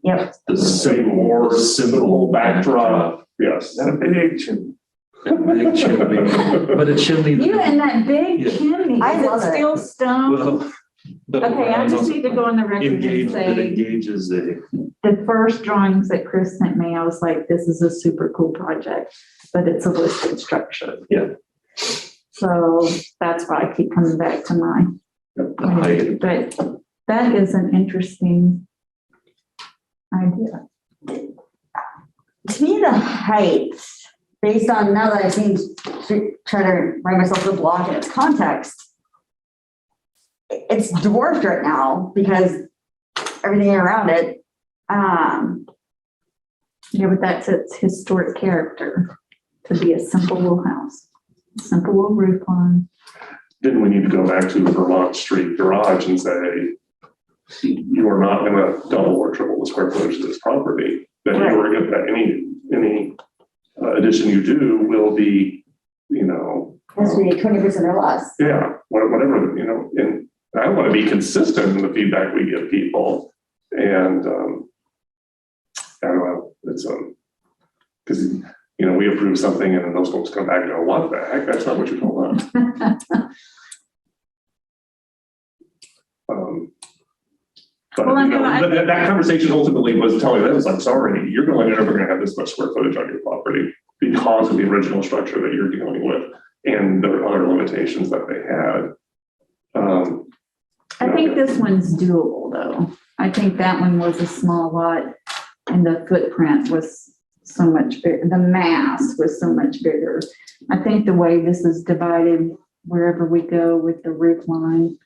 Speaker 5: yep.
Speaker 6: the
Speaker 4: more
Speaker 6: symbol
Speaker 4: backdrop. Yes.
Speaker 2: That big chimney.
Speaker 6: Big chimney, but it shouldn't even.
Speaker 1: You and that big
Speaker 6: Yeah.
Speaker 1: chimney,
Speaker 5: I
Speaker 1: is
Speaker 5: love
Speaker 1: it
Speaker 5: it.
Speaker 1: still stone?
Speaker 6: Well,
Speaker 1: Okay, I just need to go on the record and
Speaker 6: That
Speaker 1: say,
Speaker 6: engages a.
Speaker 1: the first drawings that Chris sent me, I was like, this is a super cool project, but it's a listed structure.
Speaker 6: Yeah.
Speaker 1: So that's why I keep coming back to my,
Speaker 6: The height.
Speaker 1: but that is an interesting idea.
Speaker 5: To me, the height, based on now that I've seen, try to write myself the block in its context, it's dwarfed right now because everything around it.
Speaker 1: Yeah, but that's its historic character, to be a simple little house, simple little roof line.
Speaker 4: Then we need to go back to Vermont Street Garage and say, you are not gonna double or triple the square footage of this property. That you are gonna, that any addition you do will be,
Speaker 5: Has to be 20% or less.
Speaker 4: yeah, whatever, and I want to be consistent in the feedback we give people. And I don't know, it's because we approve something and then those folks come back and go, what the heck? That's not what you told us. But
Speaker 1: Well, I know,
Speaker 4: that conversation ultimately was telling them, I'm sorry, you're never going to have this much square footage on your property because of the original structure that you're dealing with and the other limitations that they had.
Speaker 1: I think this one's doable, though. I think that one was a small lot and the footprint was so much bigger. The mass was so much bigger. I think the way this is divided, wherever we go with the roof line,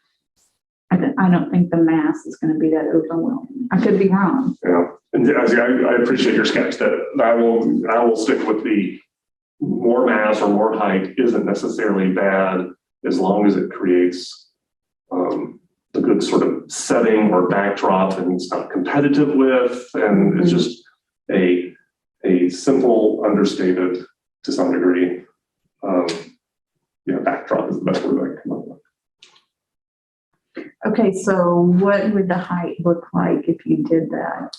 Speaker 1: I don't think the mass is going to be that overwhelming. I could be wrong.
Speaker 4: Yeah, and I appreciate your sketch that I will stick with the more mass or more height isn't necessarily bad as long as it creates the good sort of setting or backdrop and it's not competitive with, and it's just a simple, understated to some degree, backdrop is the best word I can come up with.
Speaker 1: Okay, so what would the height look like if you did that?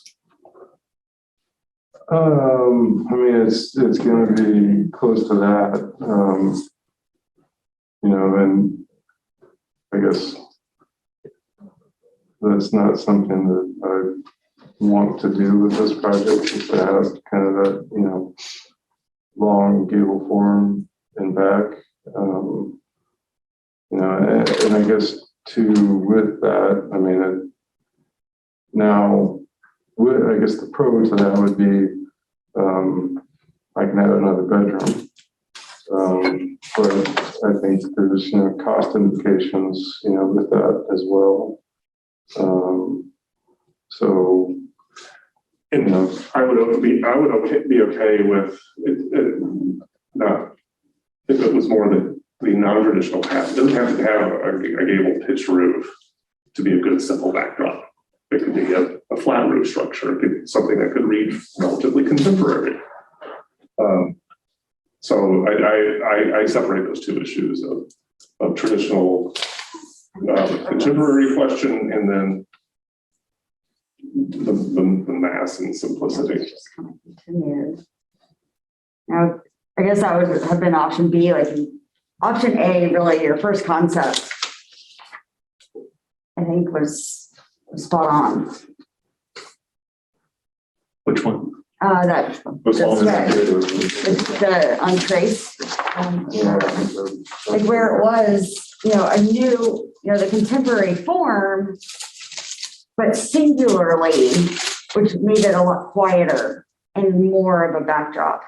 Speaker 2: I mean, it's gonna be close to that, and I guess that's not something that I want to do with this project, is to have kind of that, long gable form in back. And I guess too, with that, I mean, now I guess the pro to that would be, I can have another bedroom. But I think there's, cost implications, with that as well. So,
Speaker 4: I would be okay with not, if it was more the non-traditional path. It doesn't have to have a gable pitch roof to be a good simple backdrop. It could be a flat roof structure. It could be something that could read relatively contemporary. So I separate those two issues of traditional contemporary question and then the mass and simplicity.
Speaker 5: Just kind of continued. Now, I guess that would have been option B, like option A, really your first concept, I think was spot on.
Speaker 6: Which one?
Speaker 5: That,
Speaker 4: As long as
Speaker 5: That's right. the untrace, like where it was, a new, the contemporary form, but singularly, which made it a lot quieter and more of a backdrop.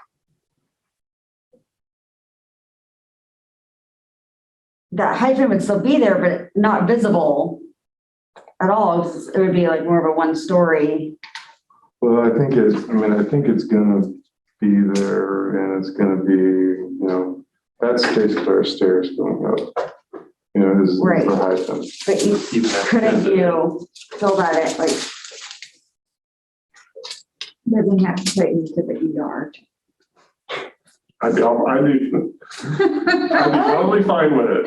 Speaker 5: That hyphen would still be there, but not visible at all. It would be like more of a one-story.
Speaker 2: well, I think it's gonna be there and it's gonna be, that's basically our stairs going up. Is
Speaker 5: Right.
Speaker 2: the hyphen.
Speaker 5: But couldn't you fill that in, like? Doesn't have to put into the ER.
Speaker 4: I'd be totally fine with it.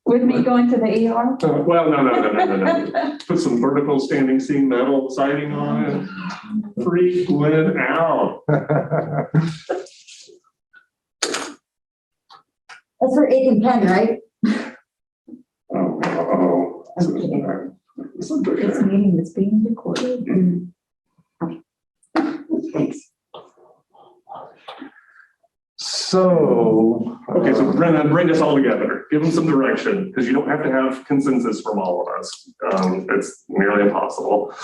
Speaker 1: With me going to the ER?
Speaker 4: Well, no. Put some vertical standing seam metal siding on it. Freak Lynn out.
Speaker 5: That's for 8 and 10, right?
Speaker 4: Oh.
Speaker 5: I'm kidding.
Speaker 1: This meeting is being recorded.
Speaker 5: Thanks.
Speaker 2: So.
Speaker 4: Okay, so Brennan, bring us all together. Give them some direction, because you don't have to have consensus from all of us. It's nearly impossible.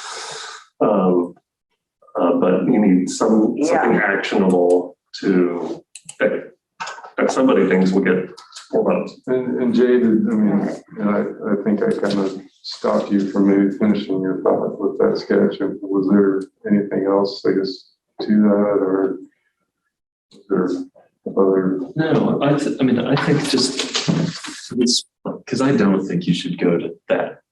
Speaker 4: But you need something actionable to, that somebody thinks will get pulled up.
Speaker 2: And Jade, I think I kind of stopped you from maybe finishing your thought with that sketch. Was there anything else, I guess, to that, or was there other?
Speaker 6: No, I think just, because I don't think you should go to that.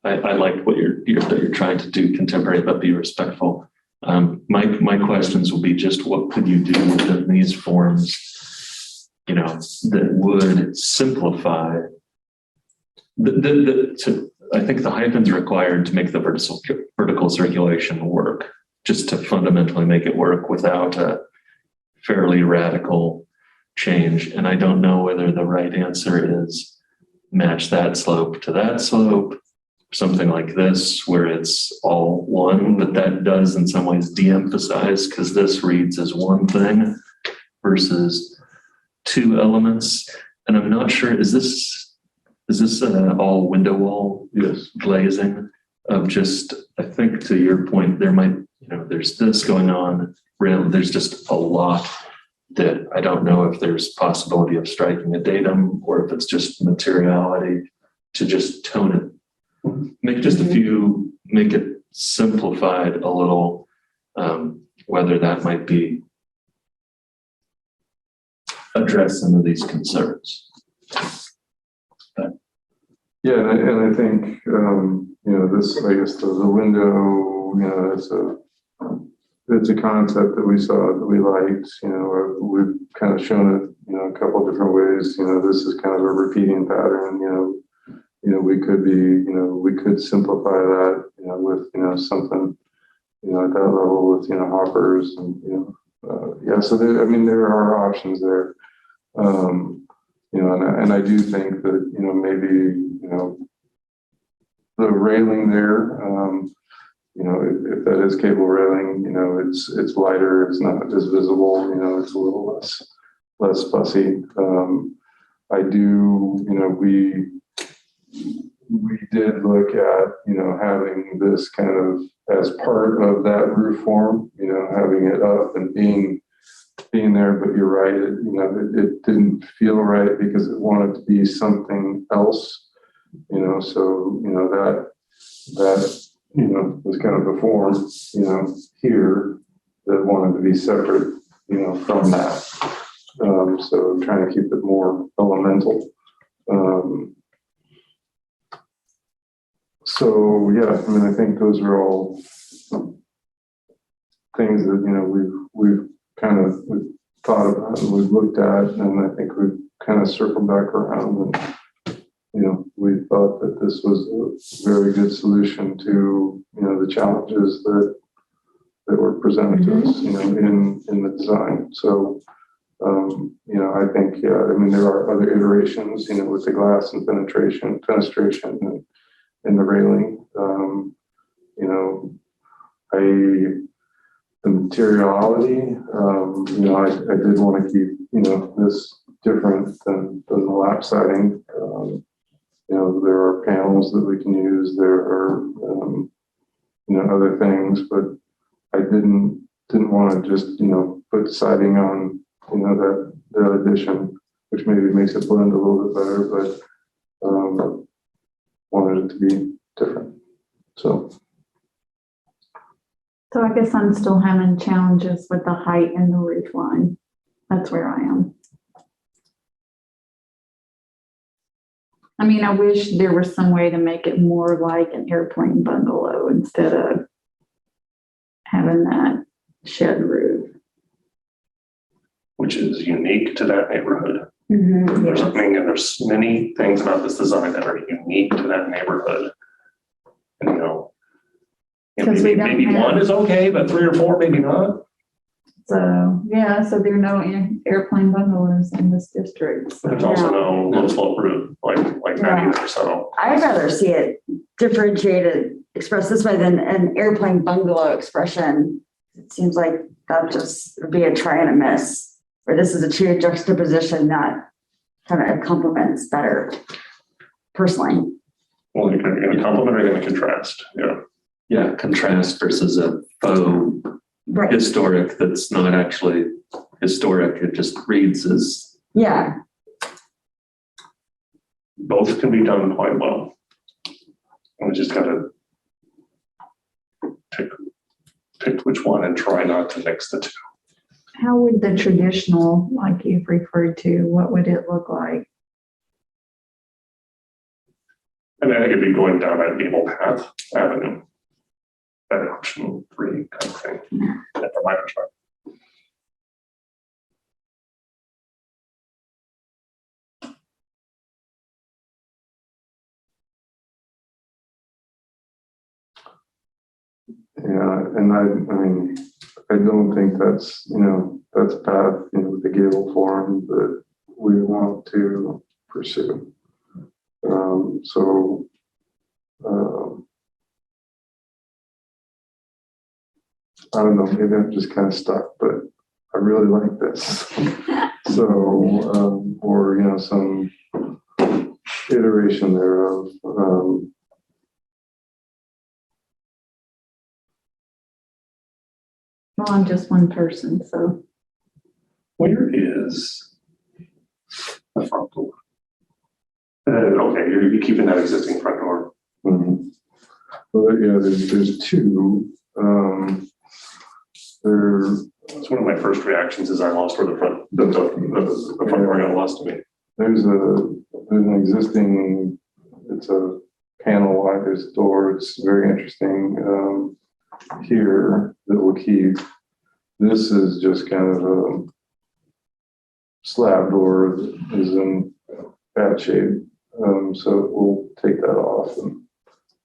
Speaker 6: I like what you're trying to do contemporary, but be respectful. My questions will be just what could you do within these forms, that would simplify I think the hyphen's required to make the vertical circulation work, just to fundamentally make it work without a fairly radical change. And I don't know whether the right answer is match that slope to that slope, something like this, where it's all one, but that does in some ways de-emphasize, because this reads as one thing versus two elements. And I'm not sure, is this all window wall?
Speaker 2: Yes.
Speaker 6: Glazing of just, I think to your point, there might, there's this going on, there's just a lot that I don't know if there's possibility of striking a datum or if it's just materiality to just tone it. Make just a few, make it simplified a little, whether that might be address some of these concerns.
Speaker 2: Yeah, and I think, this, I guess the window, it's a concept that we saw that we liked, we've kind of shown it, a couple of different ways, this is kind of a repeating pattern, we could be, we could simplify that, with, something, at that level with, hoppers and, so there are options there. And I do think that, maybe, the railing there, if that is cable railing, it's lighter, it's not as visible, it's a little less fussy. I do, we did look at, having this kind of as part of that roof form, having it up and being there, but you're right, it didn't feel right because it wanted to be something else, so, that was kind of the form, here that wanted to be separate, from that. So trying to keep it more elemental. So yeah, I think those are all things that, we've kind of thought about and we've looked at, and I think we've kind of circled back around and, we thought that this was a very good solution to, the challenges that were presented to us, in the design. So, I think, there are other iterations, with the glass and fenestration and the railing. The materiality, I did want to keep, this different than the lap siding. There are panels that we can use. There are, other things, but I didn't want to just, put siding on, the addition, which maybe makes it blend a little bit better, but wanted it to be different. So
Speaker 1: I guess I'm still having challenges with the height and the roof line. That's where I am. I wish there was some way to make it more like an airplane bungalow instead of having that shed roof.
Speaker 4: Which is unique to that neighborhood.
Speaker 5: Mhm.
Speaker 4: There's many things about this design that are unique to that neighborhood. And,
Speaker 1: 'Cause we don't
Speaker 4: maybe
Speaker 1: have-
Speaker 4: one is okay, but 3 or 4, maybe not.
Speaker 1: So, yeah, so there are no airplane bungalows in this district. So.
Speaker 4: There's also no low slope roof, like that either, so.
Speaker 5: I'd rather see it differentiated, expressed this way than an airplane bungalow expression. It seems like that just would be a try and a miss, or this is a true juxtaposition that kind of complements better personally.
Speaker 4: Well, you're going to complement or you're going to contrast, yeah.
Speaker 6: Yeah, contrast versus a faux
Speaker 5: Right.
Speaker 6: historic that's not actually historic. It just reads as,
Speaker 5: Yeah.
Speaker 4: Both can be done quite well. And we just got to pick which one and try not to mix the two.
Speaker 1: How would the traditional, like you've referred to, what would it look like?
Speaker 4: I think it'd be going down that Gable Path Avenue. That option 3 kind of thing, from my perspective.
Speaker 2: yeah, and I don't think that's, that's a path, with the gable form that we want to pursue. So, I don't know, maybe I'm just kind of stuck, but I really like this. So, or, some iteration thereof.
Speaker 1: Well, I'm just one person, so.
Speaker 4: Where is the front door? Okay, you're keeping that existing front door.
Speaker 2: Mhm. Well, yeah, there's 2.
Speaker 4: It's one of my first reactions is I lost where the front door got lost to me.
Speaker 2: There's an existing, it's a panel wise door. It's very interesting, here that we'll keep. This is just kind of a slab door that is in bad shape. So we'll take that off and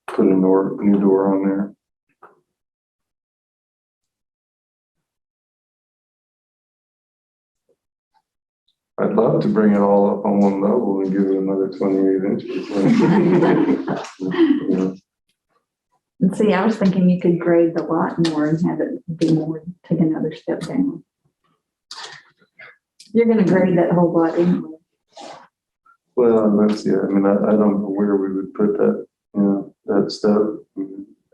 Speaker 2: put a new door on there. I'd love to bring it all up on one level and give it another 28 inches. Yeah.
Speaker 1: And see, I was thinking you could grade the lot more and have it be more, take another step down. You're gonna grade that whole lot anyway.
Speaker 2: Well, that's, yeah, I mean, I don't know where we would put that, you know, that step.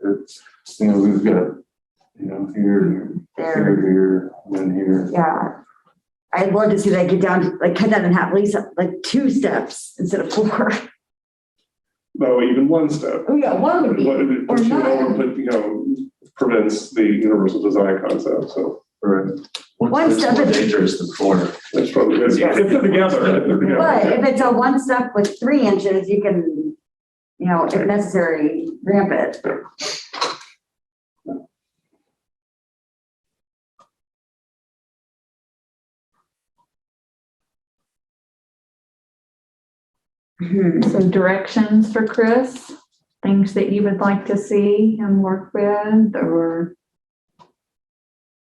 Speaker 2: It's, you know, we've got, you know, here,
Speaker 5: There,
Speaker 2: here, and then here.
Speaker 5: yeah. I'd love to see that get down, like cut that in half, at least like 2 steps instead of 4.
Speaker 4: No, even one step.
Speaker 5: Oh, yeah, one would be,
Speaker 4: What it
Speaker 5: or
Speaker 4: puts you over,
Speaker 5: none.
Speaker 4: but, you know, prevents the universal design concept, so
Speaker 2: Right.
Speaker 5: One
Speaker 6: It's
Speaker 5: step
Speaker 6: more
Speaker 5: is-
Speaker 6: dangerous than 4.
Speaker 4: that's probably, if they're together, if they're together.
Speaker 5: But if it's a 1 step with 3 inches, you can, you know, if necessary, ramp it. Hmm.
Speaker 1: So directions for Chris, things that you would like to see him work with, or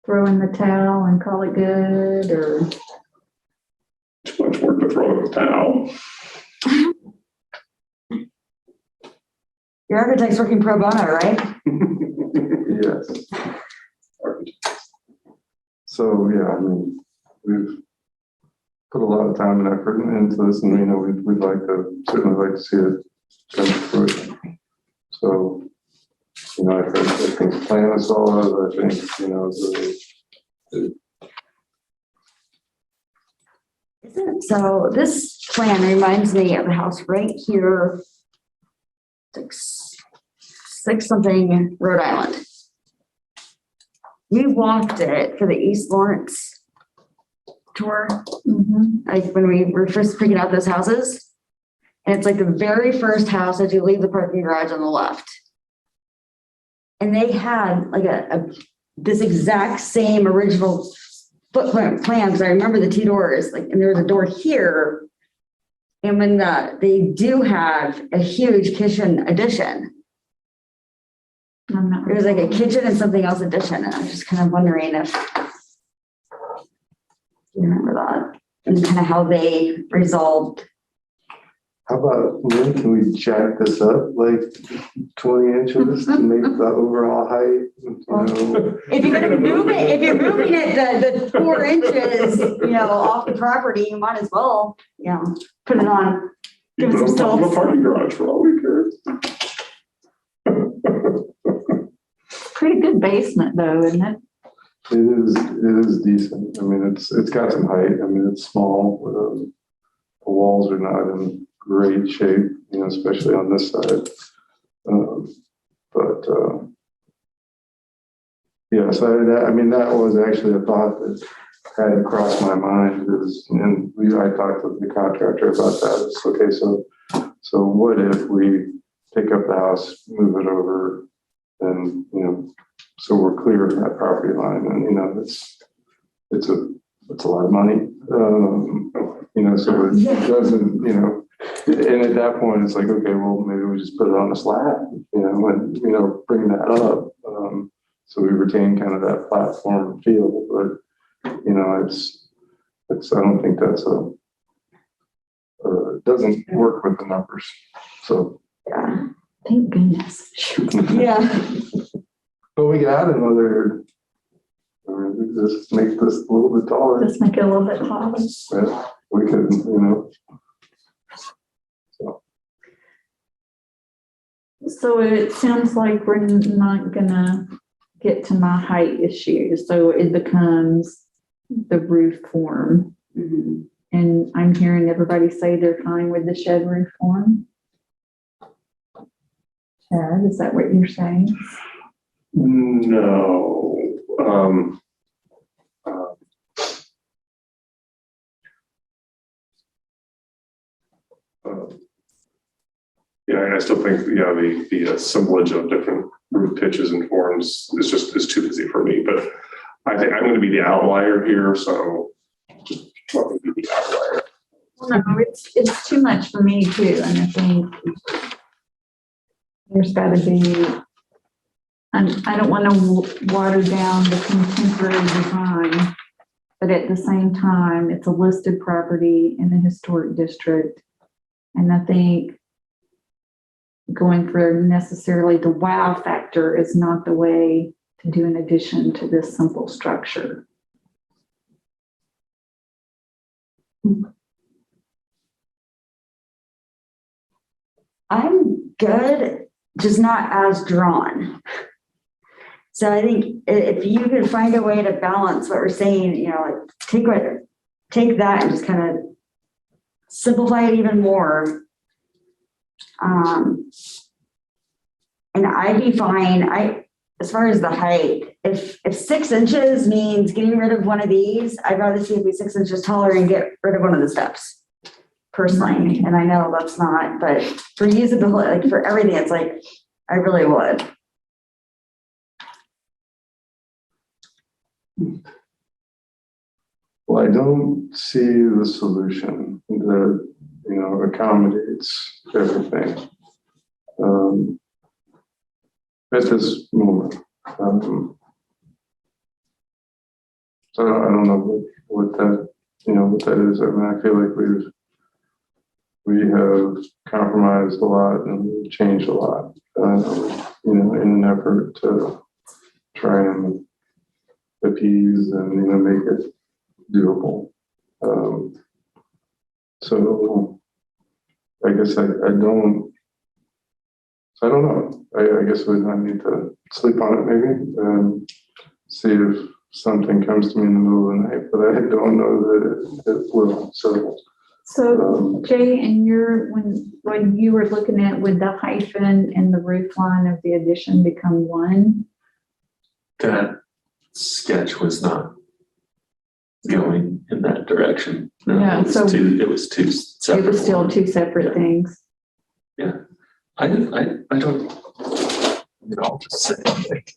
Speaker 1: throw in the towel and call it good, or
Speaker 4: Too much work to throw in the towel.
Speaker 5: Your architect's working pro bono, right?
Speaker 2: Yes. So, yeah, I mean, we've put a lot of time and effort into this, and, you know, we'd like to, certainly like to see it come to fruition. So, you know, I think the plan is solid, I think, you know,
Speaker 5: So this plan reminds me of a house right here. 6 something Rhode Island. We walked it for the East Lawrence tour, like when we were first picking out those houses. And it's like the very first house as you leave the parking garage on the left. And they had like this exact same original footprint plan, because I remember the 2 doors, like, and there was a door here. And when they do have a huge kitchen addition.
Speaker 1: I'm not.
Speaker 5: It was like a kitchen and something else addition, and I was just kind of wondering if you remember that, and kind of how they resolved.
Speaker 2: how about, when can we jack this up like 20 inches to make the overall height, you know?
Speaker 5: If you're gonna move it, if you're moving it the 4 inches, you know, off the property, you might as well, you know, put it on. Give it some
Speaker 4: Put it on the
Speaker 5: stilts.
Speaker 4: parking garage for all we care.
Speaker 1: Pretty good basement though, isn't it?
Speaker 2: It is decent. I mean, it's got some height. I mean, it's small. The walls are not in great shape, you know, especially on this side. But yeah, so I mean, that was actually a thought that had crossed my mind and I talked to the contractor about that. It's okay. So what if we pick up the house, move it over, and, you know, so we're clear of that property line, and, you know, it's a lot of money. You know, so it doesn't, you know, and at that point, it's like, okay, well, maybe we just put it on a slab, you know, and, you know, bring that up. So we retain kind of that platform feel, but, you know, it's, I don't think that's it doesn't work with the numbers. So,
Speaker 5: Yeah.
Speaker 1: Thank goodness.
Speaker 5: Yeah.
Speaker 2: but we could add another, just make this a little bit taller.
Speaker 1: Just make it a little bit taller.
Speaker 2: Yeah, we could, you know. So,
Speaker 1: So it sounds like we're not gonna get to my height issue, so it becomes the roof form.
Speaker 5: Mhm.
Speaker 1: And I'm hearing everybody say they're fine with the shed roof form. Chad, is that what you're saying?
Speaker 4: No. Yeah, and I still think, yeah, the assemblage of different roof pitches and forms is too busy for me, but I think I'm gonna be the outlier here, so just let me be the outlier.
Speaker 1: No, it's too much for me too, and I think there's gotta be, and I don't wanna water down the contemporary design, but at the same time, it's a listed property in the historic district. And I think going for necessarily the wow factor is not the way to do an addition to this simple structure.
Speaker 5: I'm good, just not as drawn. So I think if you could find a way to balance what we're saying, you know, like take that and just kind of simplify it even more. And I'd be fine. As far as the height, if 6 inches means getting rid of one of these, I'd rather see it be 6 inches taller and get rid of one of the steps. Personally, and I know that's not, but for usability, like for everything, it's like, I really would.
Speaker 2: Well, I don't see the solution that, you know, accommodates everything. At this moment. So I don't know what that, you know, what that is. I mean, I feel like we have compromised a lot and we've changed a lot, you know, in an effort to try and appease and, you know, make it doable. So I guess I don't know. I guess I need to sleep on it maybe, see if something comes to me in the middle of the night, but I don't know that it will.
Speaker 1: So Jay, and when you were looking at, would the hyphen and the roof line of the addition become one?
Speaker 6: That sketch was not going in that direction. No,
Speaker 1: Yeah,
Speaker 6: it was two
Speaker 1: It
Speaker 6: separate.
Speaker 1: was still
Speaker 6: ones.
Speaker 1: two separate things.
Speaker 6: I don't, you know, I'll just say, like,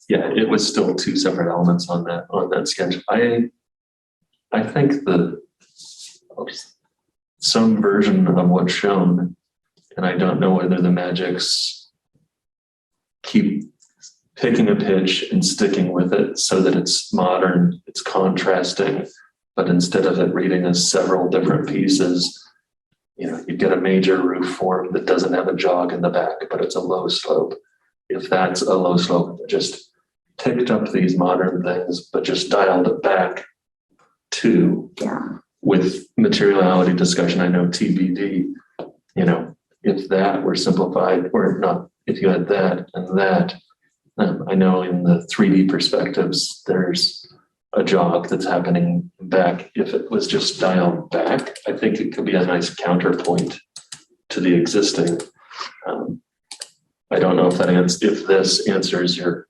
Speaker 6: yeah, it was still two separate elements on that sketch. I think some version of what's shown, and I don't know whether the Magics keep picking a pitch and sticking with it so that it's modern, it's contrasting, but instead of it reading as several different pieces, you know, you get a major roof form that doesn't have a jog in the back, but it's a low slope. If that's a low slope, just picked up these modern things, but just dialed it back to, with materiality discussion, I know TBD, you know, if that were simplified or not, if you had that and that, I know in the 3D perspectives, there's a jog that's happening back. If it was just dialed back, I think it could be a nice counterpoint to the existing. I don't know if if this answers your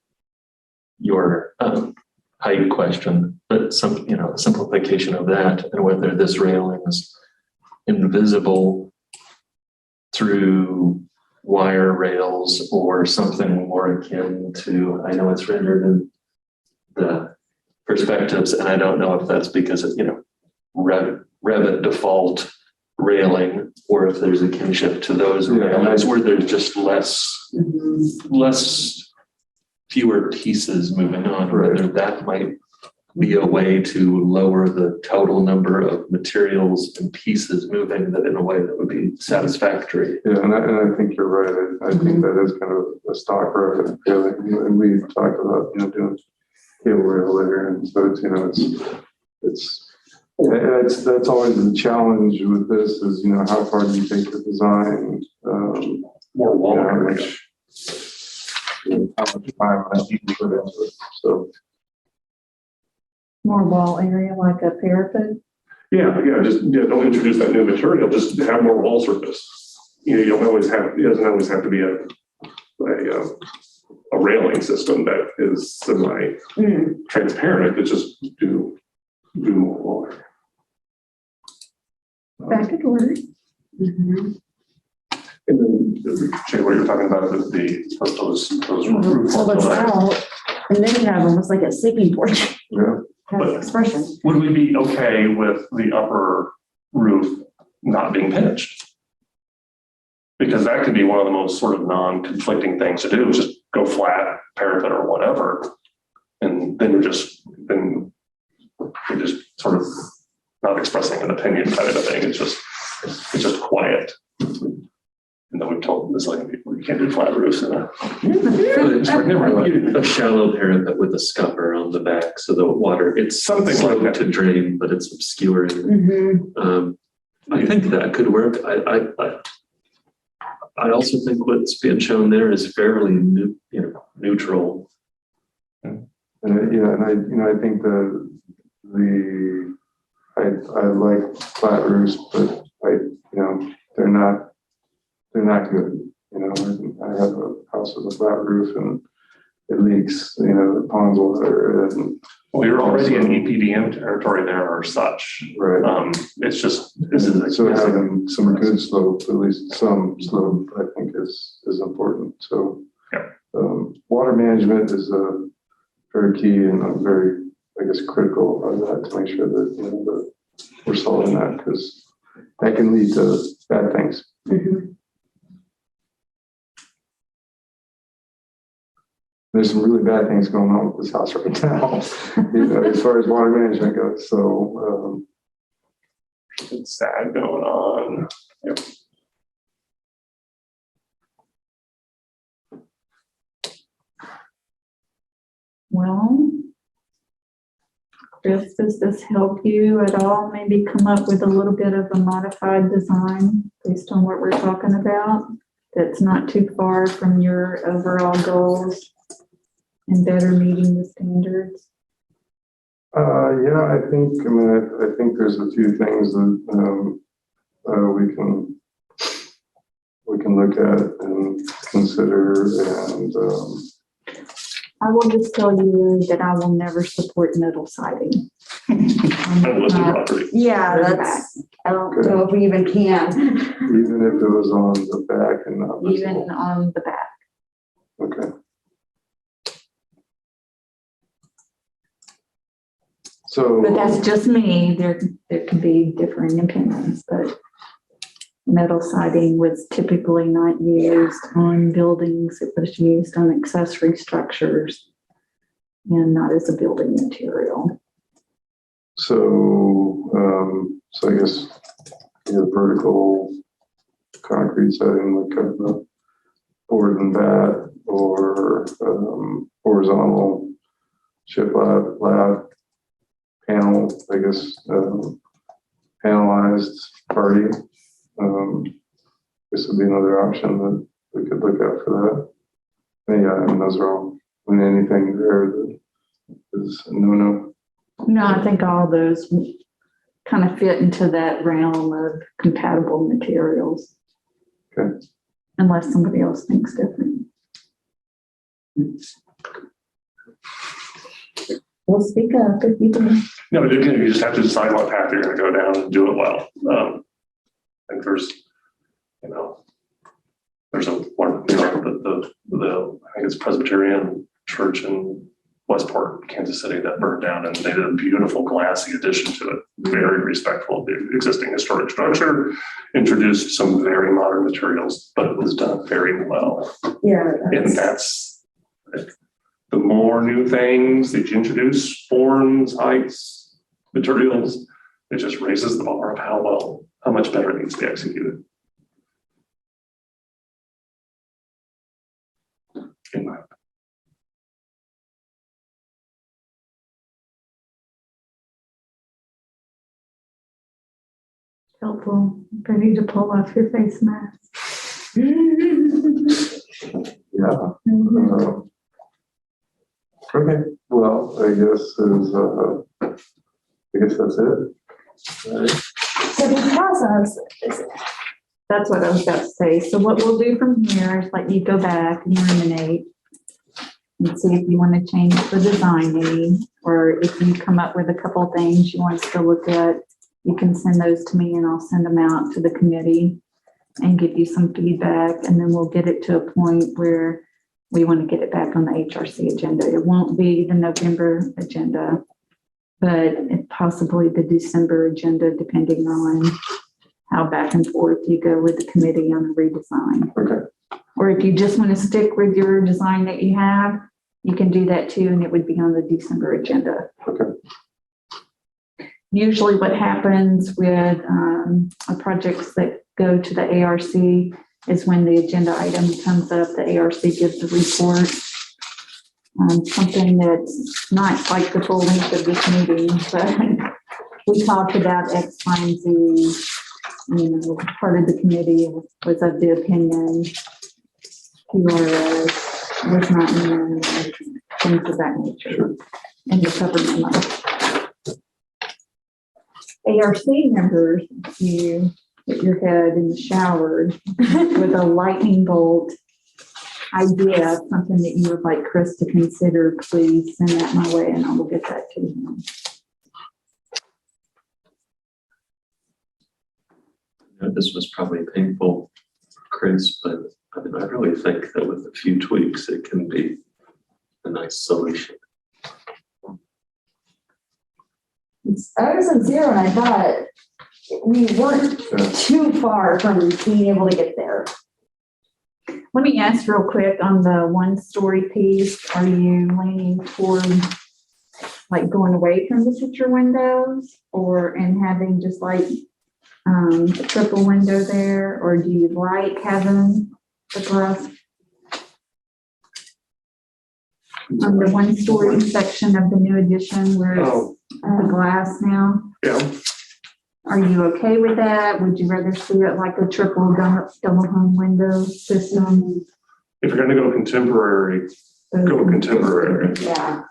Speaker 6: height question, but some, you know, simplification of that and whether this railing is invisible through wire rails or something more akin to, I know it's rendered in the perspectives, and I don't know if that's because of, you know, Revit default railing, or if there's a kinship to those railings where there's just fewer pieces moving on, whether that might be a way to lower the total number of materials and pieces moving that in a way that would be satisfactory.
Speaker 2: Yeah, and I think you're right. I think that is kind of a stock Revit feeling, and we've talked about, you know, doing cable rail there, and so it's, you know, that's always the challenge with this is, you know, how far do you take the design?
Speaker 4: More wall
Speaker 2: how
Speaker 4: area.
Speaker 2: much time I need to put into it. So
Speaker 1: More wall area like a parapet?
Speaker 4: Yeah, don't introduce that new material, just have more wall surface. You know, you don't always have, it doesn't always have to be a railing system that is semi-transparent, it's just do more wall area.
Speaker 1: That could work.
Speaker 5: Mhm.
Speaker 4: And then, Jay, what you're talking about, those roof.
Speaker 5: Well, it's out, and then you have almost like a sleeping porch
Speaker 2: yeah,
Speaker 5: kind of expression.
Speaker 4: Would we be okay with the upper roof not being pitched? Because that could be one of the most sort of non-conflicting things to do, is just go flat, parapet or whatever. And then you're just sort of not expressing an opinion kind of a thing. It's just quiet. And then we've told this like people, you can't do flat roofs in a.
Speaker 6: A shallow parapet with a scupper on the back, so the water, it's
Speaker 4: Something like
Speaker 6: slow
Speaker 4: that.
Speaker 6: to drain, but it's obscuring.
Speaker 5: Mhm.
Speaker 6: I think that could work. I also think what's being shown there is fairly neutral.
Speaker 2: And, I think I like flat roofs, but they're not good. I have a house with a flat roof and it leaks, the ponds water and.
Speaker 4: Well, you're already in EPDM territory there or such.
Speaker 2: Right.
Speaker 4: It's just, this is.
Speaker 2: So having some good slope, at least some slope, I think is important. So.
Speaker 4: Yeah.
Speaker 2: Water management is very key and I'm very, I guess, critical of that to make sure that, that we're solving that because that can lead to bad things.
Speaker 5: Mhm.
Speaker 2: There's some really bad things going on with this house right now, as far as water management goes. So,
Speaker 4: It's sad going on. Yep.
Speaker 1: Well, Chris, does this help you at all? Maybe come up with a little bit of a modified design based on what we're talking about? That's not too far from your overall goals and better meeting the standards?
Speaker 2: yeah, I think there's a few things that we can look at and consider and
Speaker 1: I will just tell you that I will never support metal siding.
Speaker 4: That was the property.
Speaker 5: Yeah, I don't know if we even can.
Speaker 2: even if it was on the back and not
Speaker 1: Even
Speaker 2: visible.
Speaker 1: on the back.
Speaker 2: Okay. So.
Speaker 1: But that's just me. There can be differing opinions, but metal siding was typically not used on buildings. It was used on accessory structures and not as a building material.
Speaker 2: So, so I guess vertical concrete siding, like a board and bat, or horizontal shiplap panel, I guess, panelized party. This would be another option that we could look at for that. And yeah, those are all, anything there that is a no.
Speaker 1: No, I think all those kind of fit into that realm of compatible materials.
Speaker 2: Okay.
Speaker 1: Unless somebody else thinks different. Well, speak up if you can.
Speaker 4: No, but again, you just have to decide what path you're gonna go down and do it well. And there's, there's the I think it's Presbyterian Church in Westport, Kansas City that burned down and they did a beautiful glassy addition to it. Very respectful of the existing historic structure, introduced some very modern materials, but it was done very well.
Speaker 5: Yeah.
Speaker 4: And that's, the more new things that you introduce, forms, heights, materials, it just raises the bar of how much better it needs to be executed. In my opinion.
Speaker 1: Helpful. Ready to pull off your face mask.
Speaker 2: Yeah. Okay, well, I guess that's it. All right.
Speaker 1: So the process is, that's what I was about to say. So what we'll do from here is let you go back and ruminate and see if you want to change the designing, or if you come up with a couple of things you want us to look at, you can send those to me and I'll send them out to the committee and give you some feedback, and then we'll get it to a point where we want to get it back on the HRC agenda. It won't be the November agenda, but possibly the December agenda, depending on how back and forth you go with the committee on the redesign.
Speaker 2: Okay.
Speaker 1: Or if you just want to stick with your design that you have, you can do that too, and it would be on the December agenda.
Speaker 2: Okay.
Speaker 1: Usually what happens with projects that go to the ARC is when the agenda item comes up, the ARC gives a report. Something that's not like the full length of this meeting, but we talked about X, Y, and Z part of the committee was of the opinion PRS was not in things of that nature in the cover memo. ARC members, you hit your head in the shower with a lightning bolt idea, something that you would like Chris to consider, please send that my way and I will get that to him.
Speaker 6: This was probably painful, Chris, but I mean, I really think that with a few tweaks, it can be a nice solution.
Speaker 5: I was sincere and I thought we weren't too far from being able to get there.
Speaker 1: Let me ask real quick on the 1-story piece, are you leaning toward like going away from the picture windows and having just like a triple window there, or do you like having the glass on the 1-story section of the new addition where it's
Speaker 4: Oh,
Speaker 1: the glass now?
Speaker 4: yeah,
Speaker 1: Are you okay with that? Would you rather see it like a triple double hung window system?
Speaker 4: if you're gonna go contemporary, go contemporary.
Speaker 5: Yeah.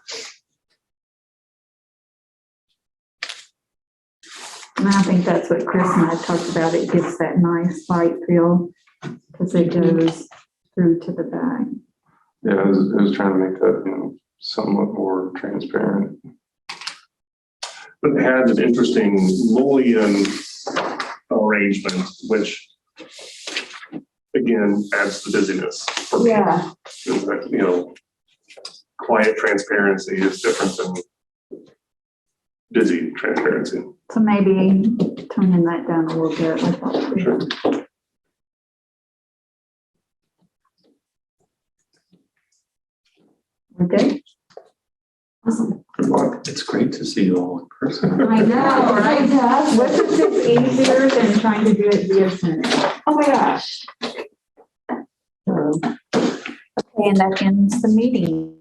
Speaker 1: And I think that's what Chris and I talked about. It gives that nice light feel because it goes through to the back.
Speaker 2: Yeah, I was trying to make that, somewhat more transparent.
Speaker 4: But it had an interesting mullion arrangement, which again adds to the busyness for me.
Speaker 5: Yeah.
Speaker 4: Quiet transparency is different than busy transparency.
Speaker 1: So maybe toning that down a little bit. Like that.
Speaker 4: Sure.
Speaker 1: Okay.
Speaker 5: Awesome.
Speaker 2: Good luck.
Speaker 6: It's great to see you all in person.
Speaker 1: I know, right?
Speaker 5: Fantastic.
Speaker 1: Wasn't this easier than trying to do it via Zoom?
Speaker 5: Oh my gosh.
Speaker 1: So, okay, and that ends the meeting.